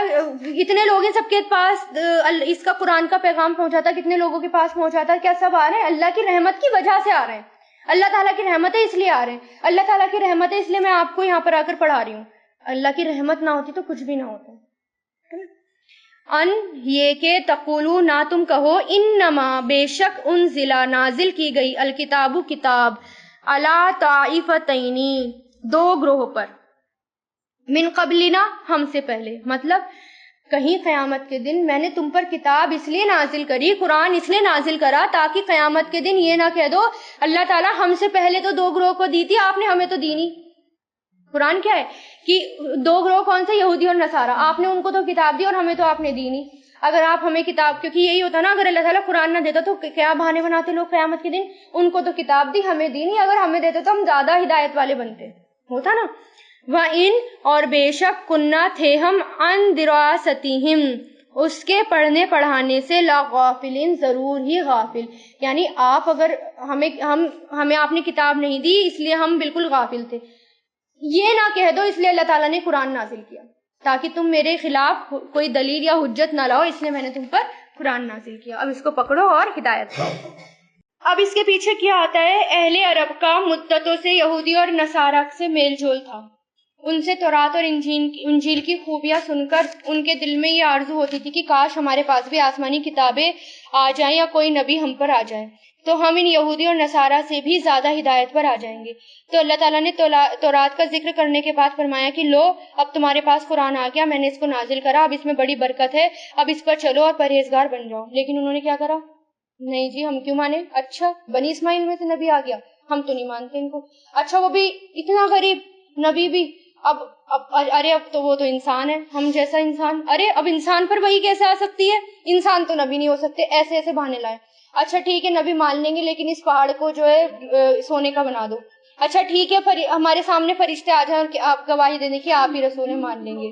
اتنے لوگ ہیں سب کے پاس اس کا قرآن کا پیغام پہنچاتا، کتنے لوگوں کے پاس پہنچاتا، کیا سب آ رہے ہیں؟ اللہ کی رحمت کی وجہ سے آ رہے ہیں، اللہ تعالیٰ کی رحمت ہے اس لیے آ رہے ہیں، اللہ تعالیٰ کی رحمت ہے اس لیے میں آپ کو یہاں پر آ کر پڑھا رہی ہوں۔ اللہ کی رحمت نہ ہوتی تو کچھ بھی نہ ہوتا۔ ان یہ کہ تقولو نہ تم کہو، انما بے شک انزلا نازل کی گئی، الکتاب کتاب، علی طائفتین دو گروہ پر، من قبلنا ہم سے پہلے، مطلب کہیں قیامت کے دن میں نے تم پر کتاب اس لیے نازل کری، قرآن اس لیے نازل کرا، تاکہ قیامت کے دن یہ نہ کہہ دو اللہ تعالیٰ ہم سے پہلے تو 2 گروہ کو دی تھی، آپ نے ہمیں تو دی نہیں۔ قرآن کیا ہے کہ 2 گروہ کون سے؟ یہودی اور نصارہ، آپ نے ان کو تو کتاب دی اور ہمیں تو آپ نے دی نہیں۔ اگر آپ ہمیں کتاب، کیونکہ یہی ہوتا نا، اگر اللہ تعالیٰ قرآن نہ دیتا تو کیا بہانے بناتے لوگ قیامت کے دن، ان کو تو کتاب دی ہمیں دی نہیں، اگر ہمیں دیتے تو ہم زیادہ ہدایت والے بنتے، ہوتا نا۔ وَإِن اور بے شک کننا تھے ہم، عن دراستہم اس کے پڑھنے پڑھانے سے، لغافلین ضرور ہی غافل، یعنی آپ اگر ہمیں آپ نے کتاب نہیں دی اس لیے ہم بالکل غافل تھے۔ یہ نہ کہہ دو اس لیے اللہ تعالیٰ نے قرآن نازل کیا تاکہ تم میرے خلاف کوئی دلیل یا حجت نہ لاؤ، اس لیے میں نے تم پر قرآن نازل کیا. اب اس کو پکڑو اور ہدایت کرو. اب اس کے پیچھے کیا آتا ہے؟ اہل عرب کا مدتوں سے یہودی اور نصارہ سے میل جول تھا. ان سے تورات اور انجیل کی خوبیاں سن کر ان کے دل میں یہ آرزو ہوتی تھی کہ کاش ہمارے پاس بھی آسمانی کتابیں آ جائیں یا کوئی نبی ہم پر آ جائے تو ہم ان یہودی اور نصارہ سے بھی زیادہ ہدایت پر آ جائیں گے. تو اللہ تعالیٰ نے تورات کا ذکر کرنے کے بعد فرمایا کہ لو اب تمہارے پاس قرآن آ گیا، میں نے اس کو نازل کرا، اب اس میں بڑی برکت ہے، اب اس پر چلو اور پرہیزگار بن جاؤ. لیکن انہوں نے کیا کرا؟ نہیں جی ہم کیوں مانے؟ اچھا بنی اسماعیل میں سے نبی آ گیا، ہم تو نہیں مانتے ان کو. اچھا وہ بھی اتنا غریب نبی بھی، اب ارے اب تو وہ تو انسان ہے، ہم جیسا انسان، ارے اب انسان پر وہی کیسے آ سکتی ہے؟ انسان تو نبی نہیں ہو سکتے. ایسے ایسے بہانے لائے. اچھا ٹھیک ہے نبی مان لیں گے لیکن اس پہاڑ کو جو ہے سونے کا بنا دو. اچھا ٹھیک ہے ہمارے سامنے فرشتے آ جائیں اور آپ گواہی دے دیں کہ آپ ہی رسول ہیں، مان لیں گے.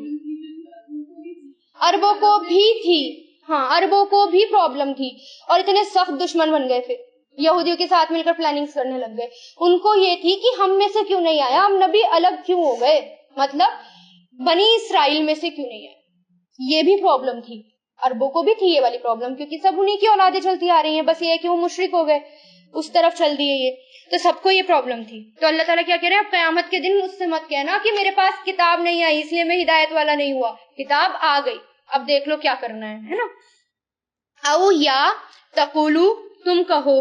عربوں کو بھی تھی، ہاں عربوں کو بھی پرابلم تھی اور اتنے سخت دشمن بن گئے، پھر یہودیوں کے ساتھ مل کر پلاننگز کرنے لگ گئے. ان کو یہ تھی کہ ہم میں سے کیوں نہیں آیا، ہم نبی الگ کیوں ہو گئے، مطلب بنی اسرائیل میں سے کیوں نہیں آئے. یہ بھی پرابلم تھی. عربوں کو بھی تھی یہ والی پرابلم کیونکہ سب انہی کی اولادیں چلتی آ رہی ہیں، بس یہ ہے کہ وہ مشرک ہو گئے، اس طرف چل دیے یہ، تو سب کو یہ پرابلم تھی. تو اللہ تعالیٰ کیا کہہ رہے ہیں؟ اب قیامت کے دن مجھ سے مت کہنا کہ میرے پاس کتاب نہیں آئی اس لیے میں ہدایت والا نہیں ہوا. کتاب آ گئی، اب دیکھ لو کیا کرنا ہے نا. او یا تقولو تم کہو،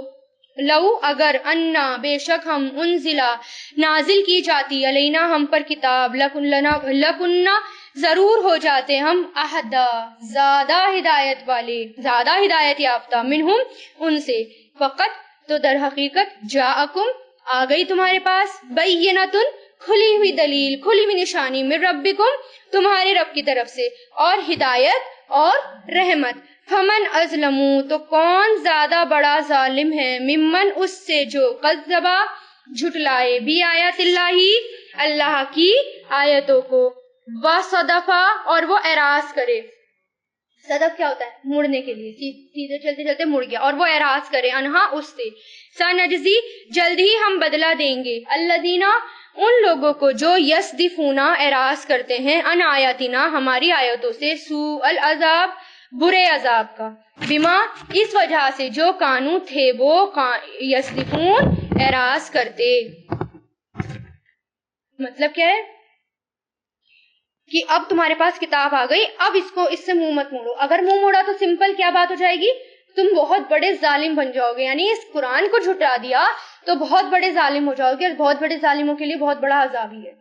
لو اگر انا بے شک ہم انزلا نازل کی جاتی علینا ہم پر کتاب لکننا ضرور ہو جاتے ہم اہدا زیادہ ہدایت والے، زیادہ ہدایت یافتہ، منہم ان سے. فقط تو در حقیقت جاءکم آ گئی تمہارے پاس بینۃ کھلی ہوئی دلیل، کھلی ہوئی نشانی، من ربکم تمہارے رب کی طرف سے، اور ہدایت اور رحمت. فمن ازلمو تو کون زیادہ بڑا ظالم ہے، ممن اس سے جو قذبا جھٹلائے، بھی آیات اللہ اللہ کی آیتوں کو، وصدفا اور وہ اعراض کرے. صدف کیا ہوتا ہے؟ مڑنے کے لیے، سیدھے چلتے چلتے مڑ گیا، اور وہ اعراض کرے انہا اس سے. سنجزی جلد ہی ہم بدلہ دیں گے، الذین ان لوگوں کو جو یصدفونا اعراض کرتے ہیں، ان آیاتنا ہماری آیتوں سے، سوء العذاب برے عذاب کا، بما اس وجہ سے جو کانو تھے وہ یصدفون اعراض کرتے. مطلب کیا ہے کہ اب تمہارے پاس کتاب آ گئی، اب اس سے منہ مت موڑو. اگر منہ موڑا تو سمپل کیا بات ہو جائے گی؟ تم بہت بڑے ظالم بن جاؤ گے، یعنی اس قرآن کو جھٹلا دیا تو بہت بڑے ظالم ہو جاؤ گے، اور بہت بڑے ظالموں کے لیے بہت بڑا عذاب ہی ہے.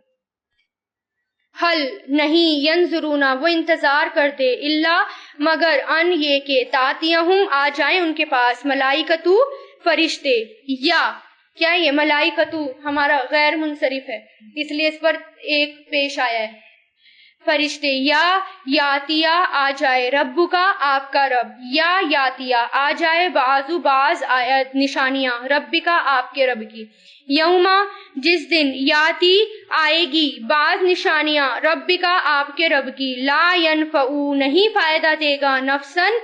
حل نہیں، ینظرون وہ انتظار کرتے، الا مگر ان یہ کہ تاتیہم آ جائیں ان کے پاس، ملائکتو فرشتے، یا کیا یہ ملائکتو ہمارا غیر منصرف ہے اس لیے اس پر ایک پیش آیا ہے، فرشتے، یا یاتیا آ جائے، ربو کا آپ کا رب، یا یاتیا آ جائے، بعض آیت نشانیاں، ربی کا آپ کے رب کی، یوما جس دن، یاتی آئے گی، بعض نشانیاں، ربی کا آپ کے رب کی، لا ینفعو نہیں فائدہ دے گا، نفسن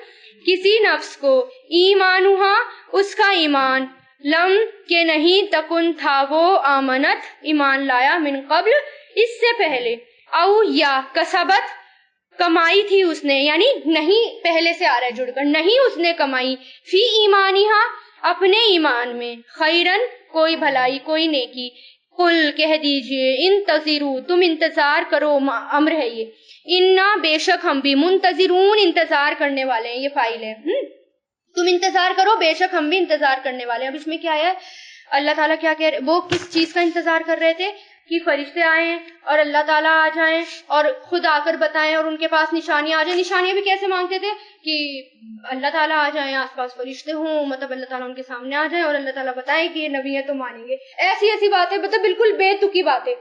کسی نفس کو، ایمانہا اس کا ایمان، لم کہ نہیں، تکن تھا وہ، آمنت ایمان لایا، من قبل اس سے پہلے، او یا کسبت کمائی تھی اس نے، یعنی نہیں پہلے سے آ رہا ہے جڑ کر، نہیں اس نے کمائی، فی ایمانہا اپنے ایمان میں، خیرن کوئی بھلائی کوئی نیکی، قل کہہ دیجئے، انتظروا تم انتظار کرو، امر ہے یہ، انا بے شک ہم بھی، منتظرون انتظار کرنے والے ہیں، یہ فائل ہے، تم انتظار کرو بے شک ہم بھی انتظار کرنے والے ہیں. اب اس میں کیا ہے؟ اللہ تعالیٰ کیا کہہ رہے، وہ کس چیز کا انتظار کر رہے تھے کہ فرشتے آئیں اور اللہ تعالیٰ آ جائیں اور خود آ کر بتائیں اور ان کے پاس نشانیاں آ جائیں. نشانیاں بھی کیسے مانگتے تھے؟ کہ اللہ تعالیٰ آ جائیں، آس پاس فرشتے ہوں، مطلب اللہ تعالیٰ ان کے سامنے آ جائیں اور اللہ تعالیٰ بتائیں کہ یہ نبی ہے تو مانیں گے. ایسی ایسی باتیں، مطلب بالکل بے تکی باتیں،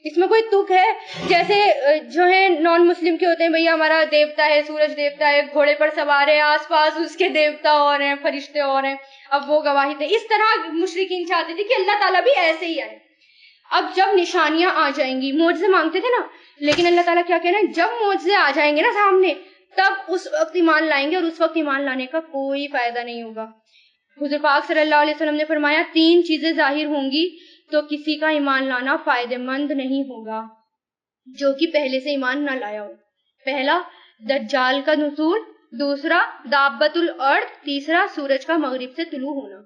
اس میں کوئی تک ہے؟ جیسے جو ہے نان مسلم کے ہوتے ہیں، بھئی ہمارا دیوتا ہے، سورج دیوتا ہے، گھوڑے پر سوار ہے، آس پاس اس کے دیوتا اور ہیں، فرشتے اور ہیں، اب وہ گواہی دے. اس طرح مشرکین چاہتے تھے کہ اللہ تعالیٰ بھی ایسے ہی آئے. اب جب نشانیاں آ جائیں گی، معجزے مانگتے تھے نا، لیکن اللہ تعالیٰ کیا کہہ رہے ہیں، جب معجزے آ جائیں گے نا سامنے، تب اس وقت ایمان لائیں گے، اور اس وقت ایمان لانے کا کوئی فائدہ نہیں ہوگا. حضور پاک صلی اللہ علیہ وسلم نے فرمایا 3 چیزیں ظاہر ہوں گی تو کسی کا ایمان لانا فائدہ مند نہیں ہوگا جو کہ پہلے سے ایمان نہ لایا ہو. پہلا دجال کا نزول، دوسرا دابت الارض، تیسرا سورج کا مغرب سے طلوع ہونا.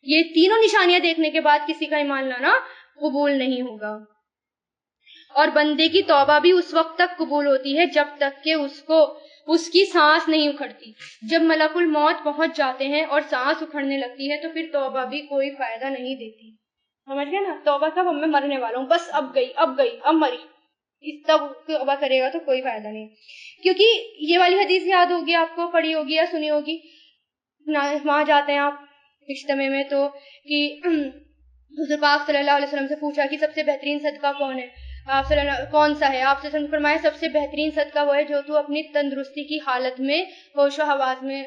یہ تینوں نشانیاں دیکھنے کے بعد کسی کا ایمان لانا قبول نہیں ہوگا. اور بندے کی توبہ بھی اس وقت تک قبول ہوتی ہے جب تک کہ اس کی سانس نہیں اکھڑتی. جب ملک الموت پہنچ جاتے ہیں اور سانس اکھڑنے لگتی ہے تو پھر توبہ بھی کوئی فائدہ نہیں دیتی. سمجھ گئے نا؟ توبہ کب؟ اب میں مرنے والا ہوں، بس اب گئی اب مری، اس تب توبہ کرے گا تو کوئی فائدہ نہیں. کیونکہ یہ والی حدیث یاد ہوگی آپ کو، پڑھی ہوگی یا سنی ہوگی. وہاں جاتے ہیں آپ اجتماع میں تو کہ حضور پاک صلی اللہ علیہ وسلم سے پوچھا کہ سب سے بہترین صدقہ کون ہے؟ آپ صلی اللہ کون سا ہے؟ آپ سے فرمایا سب سے بہترین صدقہ وہ ہے جو تو اپنی تندرستی کی حالت میں ہوش و حواس میں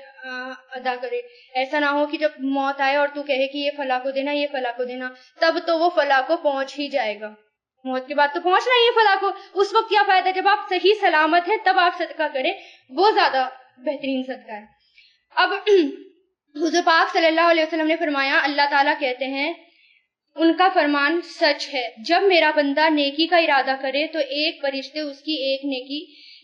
ادا کرے. ایسا نہ ہو کہ جب موت آئے اور تو کہے کہ یہ فلاں کو دینا، یہ فلاں کو دینا، تب تو وہ فلاں کو پہنچ ہی جائے گا. موت کے بعد تو پہنچنا ہی ہے فلاں کو. اس وقت کیا فائدہ؟ جب آپ صحیح سلامت ہیں تب آپ صدقہ کریں، وہ زیادہ بہترین صدقہ ہے. اب حضور پاک صلی اللہ علیہ وسلم نے فرمایا، اللہ تعالیٰ کہتے ہیں ان کا فرمان سچ ہے، جب میرا بندہ نیکی کا ارادہ کرے تو ایک فرشتے اس کی ایک نیکی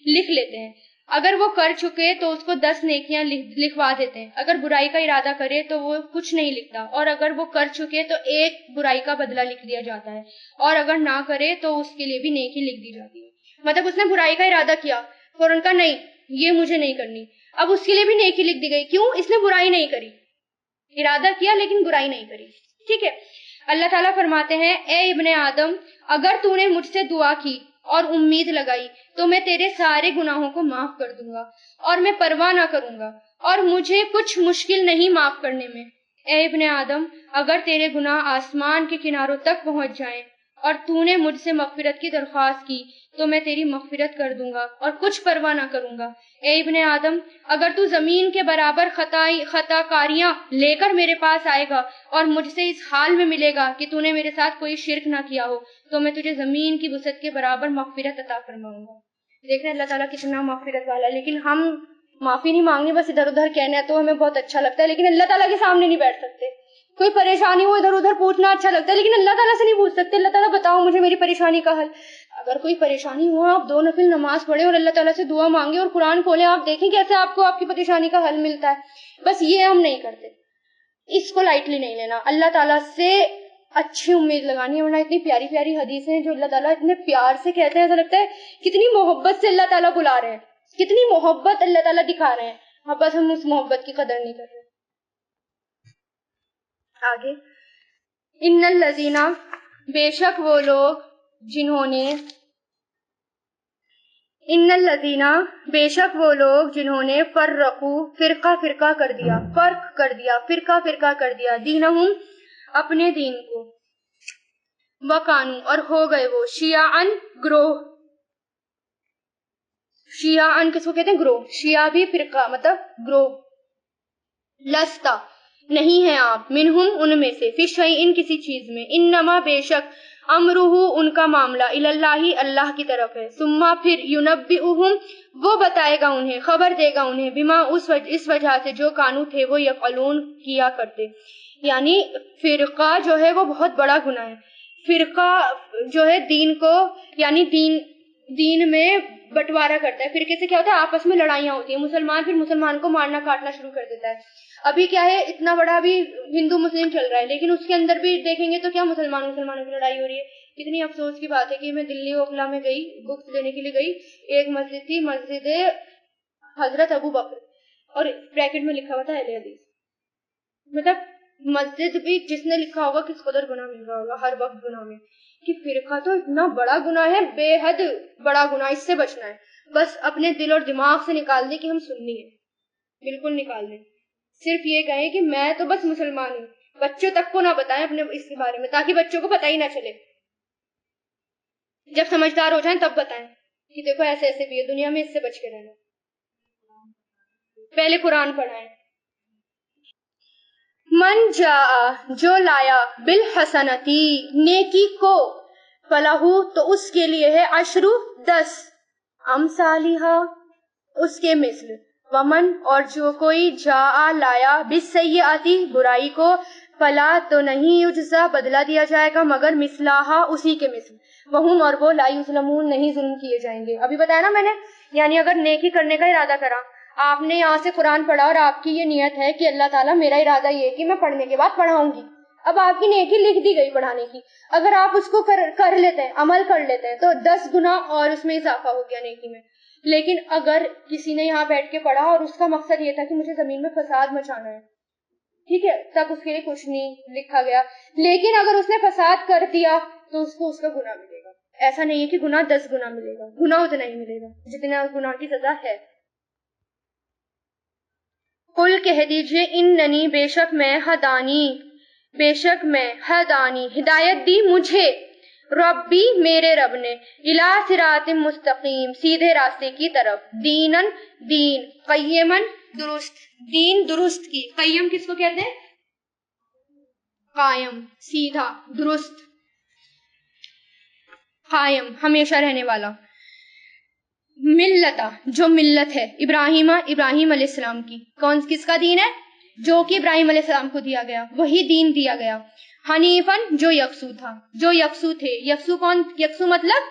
لکھ لیتے ہیں. اگر وہ کر چکے تو اس کو 10 نیکیاں لکھوا دیتے ہیں. اگر برائی کا ارادہ کرے تو وہ کچھ نہیں لکھتا، اور اگر وہ کر چکے تو ایک برائی کا بدلہ لکھ دیا جاتا ہے، اور اگر نہ کرے تو اس کے لیے بھی نیکی لکھ دی جاتی ہے. مطلب اس نے برائی کا ارادہ کیا، فوراً کا نہیں یہ مجھے نہیں کرنی، اب اس کے لیے بھی نیکی لکھ دی گئی. کیوں؟ اس نے برائی نہیں کری، ارادہ کیا لیکن برائی نہیں کری. ٹھیک ہے. اللہ تعالیٰ فرماتے ہیں، اے ابن آدم، اگر تو نے مجھ سے دعا کی اور امید لگائی تو میں تیرے سارے گناہوں کو معاف کر دوں گا اور میں پرواہ نہ کروں گا، اور مجھے کچھ مشکل نہیں معاف کرنے میں. اے ابن آدم، اگر تیرے گناہ آسمان کے کناروں تک پہنچ جائیں اور تو نے مجھ سے مغفرت کی درخواست کی تو میں تیری مغفرت کر دوں گا اور کچھ پرواہ نہ کروں گا. اے ابن آدم، اگر تو زمین کے برابر خطا کاریاں لے کر میرے پاس آئے گا اور مجھ سے اس حال میں ملے گا کہ تو نے میرے ساتھ کوئی شرک نہ کیا ہو تو میں تجھے زمین کی وسعت کے برابر مغفرت عطا فرماؤں گا. دیکھ رہے ہیں اللہ تعالیٰ کتنا مغفرت والا ہے. لیکن ہم معافی نہیں مانگنی، بس ادھر ادھر کہنا ہے تو ہمیں بہت اچھا لگتا ہے، لیکن اللہ تعالیٰ کے سامنے نہیں بیٹھ سکتے. کوئی پریشانی ہو ادھر ادھر پوچھنا اچھا لگتا ہے، لیکن اللہ تعالیٰ سے نہیں پوچھ سکتے. اللہ تعالیٰ بتاؤ مجھے میری پریشانی کا حل. اگر کوئی پریشانی ہو آپ 2 نفل نماز پڑھیں اور اللہ تعالیٰ سے دعا مانگے اور قرآن کھولیں، آپ دیکھیں کیسے آپ کو آپ کی پریشانی کا حل ملتا ہے. بس یہ ہم نہیں کرتے، اس کو لائٹلی نہیں لینا. اللہ تعالیٰ سے اچھی امید لگانی ہے، ورنہ اتنی پیاری پیاری حدیثیں ہیں جو اللہ تعالیٰ اتنے پیار سے کہتے ہیں، ایسا لگتا ہے کتنی محبت سے اللہ تعالیٰ بلا رہے ہیں، کتنی محبت اللہ تعالیٰ دکھا رہے ہیں. بس ہم اس محبت کی قدر نہیں کر رہے. آگے، ان الذین، بے شک وہ لوگ جنہوں نے، ان الذین، بے شک وہ لوگ جنہوں نے فرقو، فرقہ فرقہ کر دیا، فرق کر دیا، فرقہ فرقہ کر دیا، دینہم، اپنے دین کو، وکانو، اور ہو گئے وہ، شیعاً، گروہ. شیعاً کس کو کہتے ہیں؟ گروہ. شیعہ بھی فرقہ مطلب گروہ. لستا، نہیں ہے آپ، منہم، ان میں سے، فی شیئن، کسی چیز میں، انما، بے شک، امرہ، ان کا معاملہ، اللہ، اللہ کی طرف ہے، ثم، پھر، ینبئہم، وہ بتائے گا انہیں، خبر دے گا انہیں، بما، اس وجہ سے جو کانو تھے وہ یفعلون، کیا کرتے. یعنی فرقہ جو ہے وہ بہت بڑا گناہ ہے. فرقہ جو ہے دین کو، یعنی دین میں بٹوارا کرتا ہے. فرقے سے کیا ہوتا ہے؟ آپس میں لڑائیاں ہوتی ہیں، مسلمان پھر مسلمان کو مارنا کاٹنا شروع کر دیتا ہے. ابھی کیا ہے، اتنا بڑا بھی ہندو مسلم چل رہا ہے، لیکن اس کے اندر بھی دیکھیں گے تو کیا مسلمانوں کی لڑائی ہو رہی ہے. کتنی افسوس کی بات ہے کہ میں دلی اوکھلا میں گئی، بکس لینے کے لیے گئی، ایک مسجد تھی، مسجد حضرت ابو بکر، اور بریکٹ میں لکھا ہوا تھا اہل حدیث. مطلب مسجد بھی جس نے لکھا ہوگا کس قدر گناہ مل رہا ہوگا ہر وقت گناہ میں. کہ فرقہ تو اتنا بڑا گناہ ہے، بے حد بڑا گناہ، اس سے بچنا ہے. بس اپنے دل اور دماغ سے نکال دیں کہ ہم سنی ہیں، بالکل نکال دیں. صرف یہ کہیں کہ میں تو بس مسلمان ہوں. بچوں تک کو نہ بتائیں اپنے اس کے بارے میں، تاکہ بچوں کو پتہ ہی نہ چلے. جب سمجھدار ہو جائیں تب بتائیں کہ دیکھو ایسے ایسے بھی ہے دنیا میں، اس سے بچ کے رہنا. پہلے قرآن پڑھائیں. من جاء، جو لایا، بالحسنتی، نیکی کو، فلہو، تو اس کے لیے ہے، 10 امثالہا، اس کے مثل. ومن، اور جو کوئی، جاء، لایا، بالسیئاتی، برائی کو، فلا تو نہیں یجزا بدلہ دیا جائے گا مگر مثلہا اسی کے مثل، وہم اور وہ لا یظلمون نہیں ظلم کیے جائیں گے. ابھی بتایا نا میں نے، یعنی اگر نیکی کرنے کا ارادہ کرا، آپ نے یہاں سے قرآن پڑھا اور آپ کی یہ نیت ہے کہ اللہ تعالیٰ میرا ارادہ یہ ہے کہ میں پڑھنے کے بعد پڑھاؤں گی، اب آپ کی نیکی لکھ دی گئی پڑھانے کی، اگر آپ اس کو کر لیتے ہیں، عمل کر لیتے ہیں تو 10 گنا اور اس میں اضافہ ہو گیا نیکی میں. لیکن اگر کسی نے یہاں بیٹھ کے پڑھا اور اس کا مقصد یہ تھا کہ مجھے زمین میں فساد مچانا ہے، ٹھیک ہے، تب اس کے لیے کچھ نہیں لکھا گیا. لیکن اگر اس نے فساد کر دیا تو اس کو اس کا گناہ ملے گا. ایسا نہیں ہے کہ گناہ 10 گنا ملے گا، گناہ اتنا ہی ملے گا جتنا گناہ کی سزا ہے. قل کہہ دیجئے اننی بے شک میں ہدانی ہدایت دی مجھے، ربی میرے رب نے، الی صراط مستقیم سیدھے راستے کی طرف، دین قیمن درست، دین درست کی، قیم کس کو کہتے ہیں؟ قائم، سیدھا، درست، قائم، ہمیشہ رہنے والا. ملتا جو ملت ہے ابراہیم علیہ السلام کی، کس کا دین ہے؟ جو کہ ابراہیم علیہ السلام کو دیا گیا، وہی دین دیا گیا. حنیفن جو یکسو تھا، جو یکسو تھے. یکسو مطلب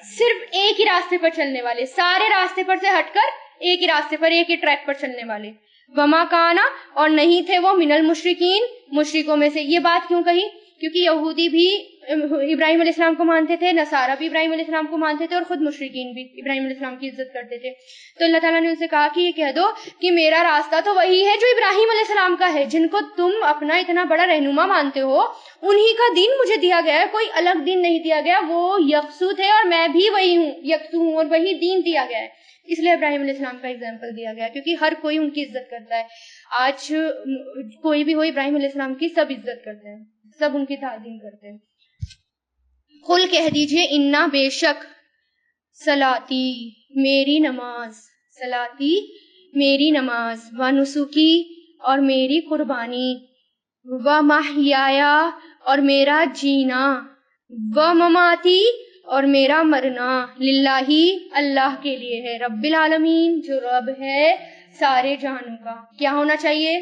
صرف ایک ہی راستے پر چلنے والے، سارے راستے پر سے ہٹ کر ایک ہی راستے پر، ایک ہی ٹریک پر چلنے والے. وما کانا اور نہیں تھے وہ من المشرکین مشرکوں میں سے. یہ بات کیوں کہی؟ کیونکہ یہودی بھی ابراہیم علیہ السلام کو مانتے تھے، نصارہ بھی ابراہیم علیہ السلام کو مانتے تھے، اور خود مشرکین بھی ابراہیم علیہ السلام کی عزت کرتے تھے. تو اللہ تعالیٰ نے ان سے کہا کہ یہ کہہ دو کہ میرا راستہ تو وہی ہے جو ابراہیم علیہ السلام کا ہے، جن کو تم اپنا اتنا بڑا رہنما مانتے ہو، انہی کا دین مجھے دیا گیا ہے، کوئی الگ دین نہیں دیا گیا. وہ یکسو تھے اور میں بھی وہی ہوں، یکسو ہوں، اور وہی دین دیا گیا ہے. اس لیے ابراہیم علیہ السلام کا اگزامپل دیا گیا، کیونکہ ہر کوئی ان کی عزت کرتا ہے. آج کوئی بھی ہو ابراہیم علیہ السلام کی سب عزت کرتے ہیں، سب ان کی تعظیم کرتے ہیں. قل کہہ دیجئے انا بے شک، صلاتی میری نماز، و نسکی اور میری قربانی، و محیایا اور میرا جینا، و مماتی اور میرا مرنا، للہ اللہ کے لیے ہے، رب العالمین جو رب ہے سارے جہانوں کا. کیا ہونا چاہیے؟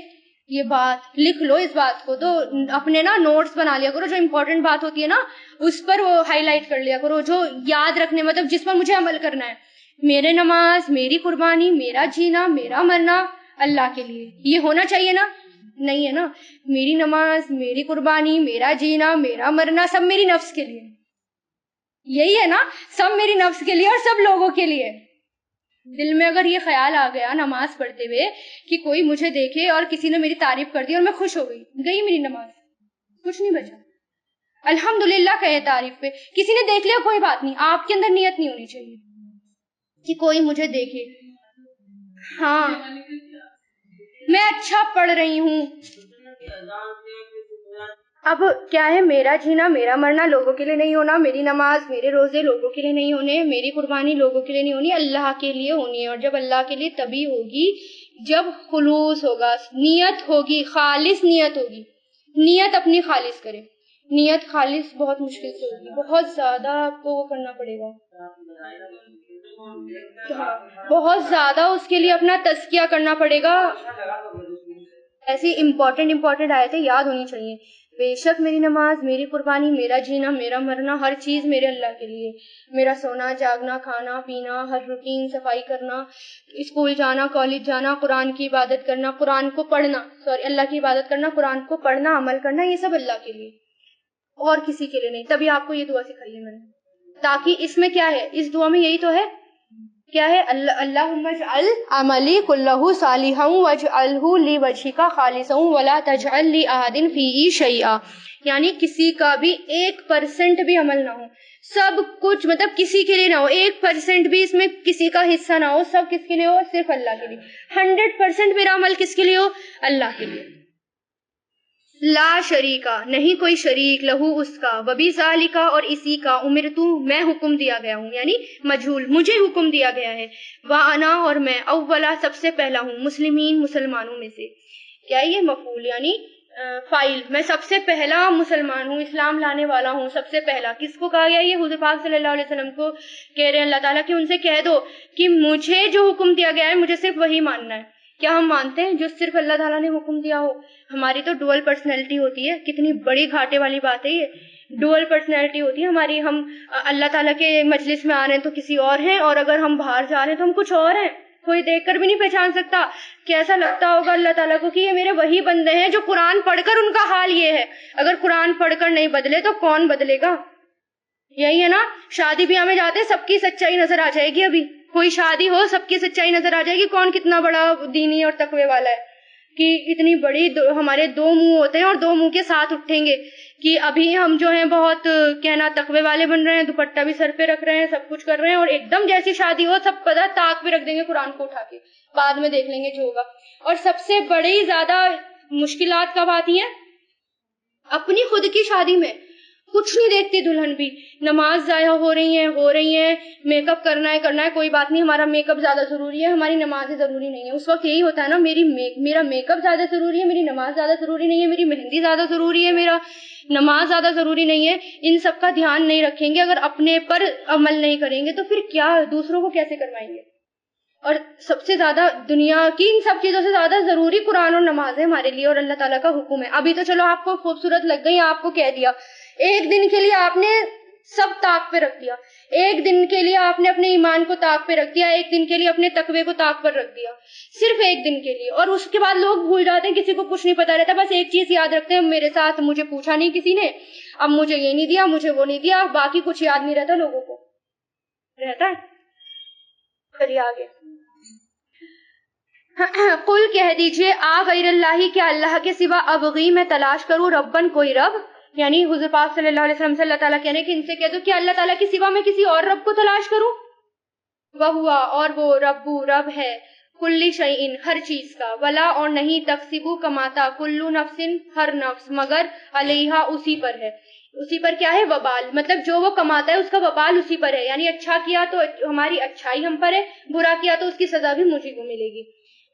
یہ بات لکھ لو، اس بات کو تو اپنے نا نوٹس بنا لیا کرو، جو امپورٹنٹ بات ہوتی ہے نا اس پر وہ ہائی لائٹ کر لیا کرو، جو یاد رکھنے مطلب جس پر مجھے عمل کرنا ہے. میرے نماز، میری قربانی، میرا جینا، میرا مرنا اللہ کے لیے. یہ ہونا چاہیے نا؟ نہیں ہے نا. میری نماز، میری قربانی، میرا جینا، میرا مرنا سب میری نفس کے لیے. یہی ہے نا، سب میری نفس کے لیے اور سب لوگوں کے لیے. دل میں اگر یہ خیال آ گیا نماز پڑھتے ہوئے کہ کوئی مجھے دیکھے اور کسی نے میری تعریف کر دی اور میں خوش ہو گئی میری نماز، کچھ نہیں بچا. الحمدللہ کہے تعریف پہ. کسی نے دیکھ لیا کوئی بات نہیں، آپ کے اندر نیت نہیں ہونی چاہیے کہ کوئی مجھے دیکھے. ہاں میں اچھا پڑھ رہی ہوں. اب کیا ہے، میرا جینا، میرا مرنا لوگوں کے لیے نہیں ہونا، میری نماز، میرے روزے لوگوں کے لیے نہیں ہونے، میری قربانی لوگوں کے لیے نہیں ہونی، اللہ کے لیے ہونی ہے. اور جب اللہ کے لیے تبھی ہوگی جب خلوص ہوگا، نیت ہوگی، خالص نیت ہوگی. نیت اپنی خالص کرے. نیت خالص بہت مشکل سے ہوگی، بہت زیادہ آپ کو وہ کرنا پڑے گا، بہت زیادہ اس کے لیے اپنا تزکیہ کرنا پڑے گا. ایسی امپورٹنٹ آیتیں یاد ہونی چاہیے. بے شک میری نماز، میری قربانی، میرا جینا، میرا مرنا، ہر چیز میرے اللہ کے لیے. میرا سونا، جاگنا، کھانا پینا، ہر روٹین، صفائی کرنا، اسکول جانا، کالج جانا، قرآن کی عبادت کرنا، قرآن کو پڑھنا، اللہ کی عبادت کرنا، قرآن کو پڑھنا، عمل کرنا، یہ سب اللہ کے لیے اور کسی کے لیے نہیں. تبھی آپ کو یہ دعا سکھائی ہے میں نے، تاکہ اس میں کیا ہے، اس دعا میں یہی تو ہے، کیا ہے، اللہم اجعل عملی کلہ صالحا واجعلہ لوجہک خالصا ولا تجعل لأحد فیہ شیئا. یعنی کسی کا بھی 1% بھی عمل نہ ہو، سب کچھ مطلب کسی کے لیے نہ ہو، 1% بھی اس میں کسی کا حصہ نہ ہو، سب کس کے لیے ہو، صرف اللہ کے لیے. 100% میرا عمل کس کے لیے ہو، اللہ کے لیے. لا شریکا نہیں کوئی شریک، لہو اس کا، وبذالکا اور اسی کا، امرتو میں حکم دیا گیا ہوں، یعنی مجہول مجھے حکم دیا گیا ہے، وانا اور میں، اولا سب سے پہلا ہوں، مسلمین مسلمانوں میں سے. کیا یہ مفعول یعنی فاعل، میں سب سے پہلا مسلمان ہوں، اسلام لانے والا ہوں، سب سے پہلا. کس کو کہا گیا؟ یہ حضور پاک صلی اللہ علیہ وسلم کو کہہ رہے ہیں اللہ تعالیٰ کہ ان سے کہہ دو کہ مجھے جو حکم دیا گیا ہے مجھے صرف وہی ماننا ہے. کیا ہم مانتے ہیں جو صرف اللہ تعالیٰ نے حکم دیا ہو؟ ہماری تو ڈوئل پرسنالٹی ہوتی ہے، کتنی بڑی گھاٹے والی بات ہے یہ، ڈوئل پرسنالٹی ہوتی ہے ہماری. ہم اللہ تعالیٰ کے مجلس میں آ رہے ہیں تو کسی اور ہیں، اور اگر ہم باہر جا رہے ہیں تو ہم کچھ اور ہیں، کوئی دیکھ کر بھی نہیں پہچان سکتا. کیسا لگتا ہوگا اللہ تعالیٰ کو کہ یہ میرے وہی بندے ہیں جو قرآن پڑھ کر ان کا حال یہ ہے. اگر قرآن پڑھ کر نہیں بدلے تو کون بدلے گا؟ یہی ہے نا، شادی بیاہ میں جاتے ہیں سب کی سچائی نظر آ جائے گی. ابھی کوئی شادی ہو سب کی سچائی نظر آ جائے گی، کون کتنا بڑا دینی اور تقوی والا ہے. کہ اتنی بڑی ہمارے دو منہ ہوتے ہیں اور دو منہ کے ساتھ اٹھیں گے کہ ابھی ہم جو ہیں بہت کہنا تقوی والے بن رہے ہیں، دوپٹہ بھی سر پہ رکھ رہے ہیں، سب کچھ کر رہے ہیں، اور ایک دم جیسی شادی ہو سب پتہ تاک پہ رکھ دیں گے قرآن کو اٹھا کے، بعد میں دیکھ لیں گے جو ہوگا. اور سب سے بڑی زیادہ مشکلات کب آتی ہیں؟ اپنی خود کی شادی میں. کچھ نہیں دیکھتی دلہن بھی، نماز ضائع ہو رہی ہیں، میک اپ کرنا ہے، کوئی بات نہیں، ہمارا میک اپ زیادہ ضروری ہے، ہماری نمازیں ضروری نہیں ہے. اس وقت یہی ہوتا ہے نا، میرا میک اپ زیادہ ضروری ہے، میری نماز زیادہ ضروری نہیں ہے، میری مہندی زیادہ ضروری ہے، میرا نماز زیادہ ضروری نہیں ہے. ان سب کا دھیان نہیں رکھیں گے، اگر اپنے پر عمل نہیں کریں گے تو پھر کیا دوسروں کو کیسے کروائیں گے؟ اور سب سے زیادہ دنیا کی ان سب چیزوں سے زیادہ ضروری قرآن اور نماز ہے ہمارے لیے، اور اللہ تعالیٰ کا حکم ہے. ابھی تو چلو آپ کو خوبصورت لگ گئی، آپ کو کہہ دیا، ایک دن کے لیے آپ نے سب طاق پہ رکھ دیا، ایک دن کے لیے آپ نے اپنے ایمان کو طاق پہ رکھ دیا، ایک دن کے لیے اپنے تقوی کو طاق پر رکھ دیا، صرف ایک دن کے لیے. اور اس کے بعد لوگ بھول جاتے ہیں، کسی کو کچھ نہیں پتا رہتا، بس ایک چیز یاد رکھتے ہیں، میرے ساتھ مجھے پوچھا نہیں کسی نے، اب مجھے یہ نہیں دیا، مجھے وہ نہیں دیا، باقی کچھ یاد نہیں رہتا لوگوں کو. رہتا ہے؟ چلیے آگے. قل کہہ دیجئے، آ غیر اللہ، کیا اللہ کے سوا ابغی میں تلاش کروں ربن کوئی رب، یعنی حضور پاک صلی اللہ علیہ وسلم سے اللہ تعالیٰ کہنے کہ ان سے کہہ دو کہ اللہ تعالیٰ کے سوا میں کسی اور رب کو تلاش کروں. وہوا، اور وہ، ربو رب ہے، کل شیئن ہر چیز کا، ولا اور نہیں، تکسبو کماتا، کلو نفسن ہر نفس، مگر علیہا اسی پر ہے. اسی پر کیا ہے؟ وبال، مطلب جو وہ کماتا ہے اس کا وبال اسی پر ہے، یعنی اچھا کیا تو ہماری اچھائی ہم پر ہے، برا کیا تو اس کی سزا بھی مجھے کو ملے گی.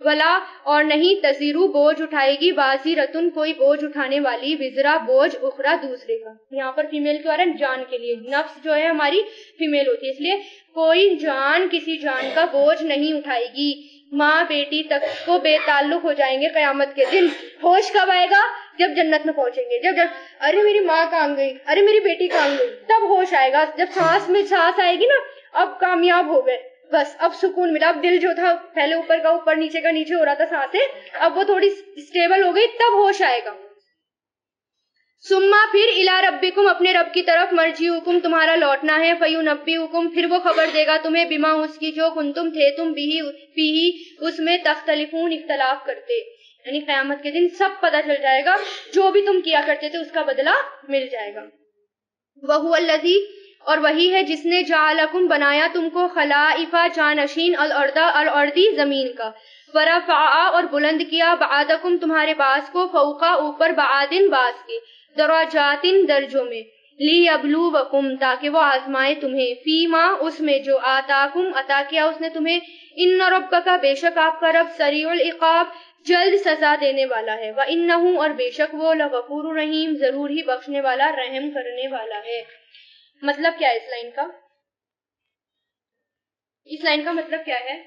ولا اور نہیں، تزیرو بوجھ اٹھائے گی، بازی رتن کوئی بوجھ اٹھانے والی، وزرا بوجھ اخرا دوسرے کا. یہاں پر فیمیل کے بارے میں جان کے لیے، نفس جو ہے ہماری فیمیل ہوتی ہے، اس لیے کوئی جان کسی جان کا بوجھ نہیں اٹھائے گی. ماں بیٹی تک کو بے تعلق ہو جائیں گے قیامت کے دن. ہوش کب آئے گا؟ جب جنت میں پہنچیں گے، جب ارے میری ماں کہاں گئی، ارے میری بیٹی کہاں گئی، تب ہوش آئے گا. جب سانس میں سانس آئے گی نا، اب کامیاب ہو گئے، بس اب سکون ملا. اب دل جو تھا پہلے اوپر کا اوپر، نیچے کا نیچے ہو رہا تھا سانسیں، اب وہ تھوڑی اسٹیبل ہو گئی، تب ہوش آئے گا. سما پھر الی ربکم، اپنے رب کی طرف، مرجعکم تمہارا لوٹنا ہے، فینبئکم پھر وہ خبر دے گا تمہیں، بما اس کی جو کنتم تھے تم بھی اس میں تختلفون اختلاف کرتے. یعنی قیامت کے دن سب پتہ چل جائے گا، جو بھی تم کیا کرتے تھے اس کا بدلہ مل جائے گا. وہو الذی، اور وہی ہے جس نے جعلکم بنایا تم کو، خلائف جانشین، الارضی زمین کا، ورفع اور بلند کیا، بعدکم تمہارے بعض کو، فوقا اوپر، بعدن بعض کے، درجاتن درجوں میں، لیبلوکم تاکہ وہ آزمائے تمہیں، فیما اس میں جو آتاکم عطا کیا اس نے تمہیں، ان ربک بے شک آپ کا رب، سریع العقاب جلد سزا دینے والا ہے، وانہ اور بے شک وہ، لغفور رحیم ضرور ہی بخشنے والا رحم کرنے والا ہے. مطلب کیا ہے اس لائن کا؟ اس لائن کا مطلب کیا ہے؟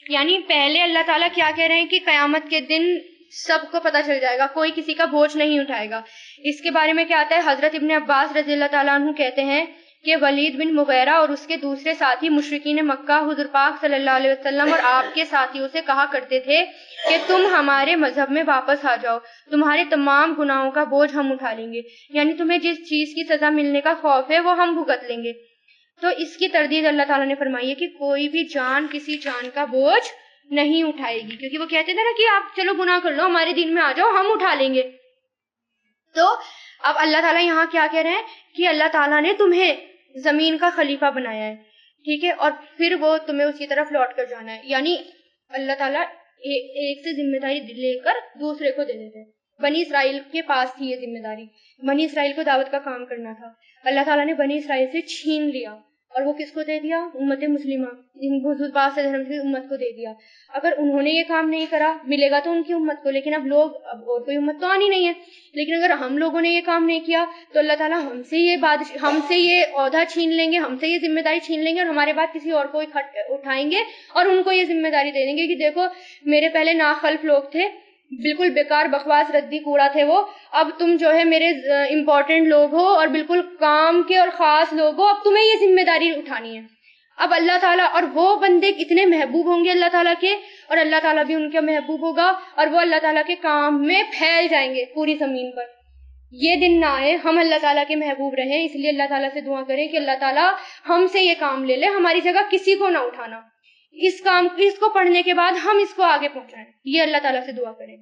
یعنی پہلے اللہ تعالیٰ کیا کہہ رہے ہیں کہ قیامت کے دن سب کو پتہ چل جائے گا، کوئی کسی کا بوجھ نہیں اٹھائے گا. اس کے بارے میں کیا آتا ہے؟ حضرت ابن عباس رضی اللہ تعالیٰ عنہ کہتے ہیں کہ ولید بن مغیرہ اور اس کے دوسرے ساتھی مشرکین مکہ حضور پاک صلی اللہ علیہ وسلم اور آپ کے ساتھیوں سے کہا کرتے تھے کہ تم ہمارے مذہب میں واپس آ جاؤ، تمہارے تمام گناہوں کا بوجھ ہم اٹھا لیں گے، یعنی تمہیں جس چیز کی سزا ملنے کا خوف ہے وہ ہم بھگت لیں گے. تو اس کی تردید اللہ تعالیٰ نے فرمائی ہے کہ کوئی بھی جان کسی جان کا بوجھ نہیں اٹھائے گی، کیونکہ وہ کہتے تھے نا کہ آپ چلو گناہ کر لو، ہمارے دین میں آ جاؤ، ہم اٹھا لیں گے. تو اب اللہ تعالیٰ یہاں کیا کہہ رہے ہیں کہ اللہ تعالیٰ نے تمہیں زمین کا خلیفہ بنایا ہے، ٹھیک ہے، اور پھر وہ تمہیں اسی طرف لوٹ کر جانا ہے. یعنی اللہ تعالیٰ ایک سے ذمہ داری لے کر دوسرے کو دے دیتے ہیں. بنی اسرائیل کے پاس تھی یہ ذمہ داری، بنی اسرائیل کو دعوت کا کام کرنا تھا، اللہ تعالیٰ نے بنی اسرائیل سے چھین لیا، اور وہ کس کو دے دیا؟ امت مسلمہ، حضور پاک صلی اللہ علیہ وسلم کی امت کو دے دیا۔ اگر انہوں نے یہ کام نہیں کرا، ملے گا تو ان کی امت کو، لیکن اب اور کوئی امت تو آنی نہیں ہے۔ لیکن اگر ہم لوگوں نے یہ کام نہیں کیا تو اللہ تعالیٰ ہم سے یہ عہدہ چھین لیں گے، ہم سے یہ ذمہ داری چھین لیں گے، اور ہمارے بعد کسی اور کو اٹھائیں گے اور ان کو یہ ذمہ داری دے دیں گے کہ دیکھو میرے پہلے ناخلف لوگ تھے، بالکل بیکار بکواس ردی کوڑا تھے وہ، اب تم جو ہے میرے امپورٹنٹ لوگ ہو اور بالکل کام کے اور خاص لوگ ہو، اب تمہیں یہ ذمہ داری اٹھانی ہے۔ اب اللہ تعالیٰ، اور وہ بندے اتنے محبوب ہوں گے اللہ تعالیٰ کے، اور اللہ تعالیٰ بھی ان کے محبوب ہوگا، اور وہ اللہ تعالیٰ کے کام میں پھیل جائیں گے پوری زمین پر۔ یہ دن نہ آئے، ہم اللہ تعالیٰ کے محبوب رہیں، اس لیے اللہ تعالیٰ سے دعا کریں کہ اللہ تعالیٰ ہم سے یہ کام لے لے، ہماری جگہ کسی کو نہ اٹھانا، اس کو پڑھنے کے بعد ہم اس کو آگے پہنچائیں، یہ اللہ تعالیٰ سے دعا کریں۔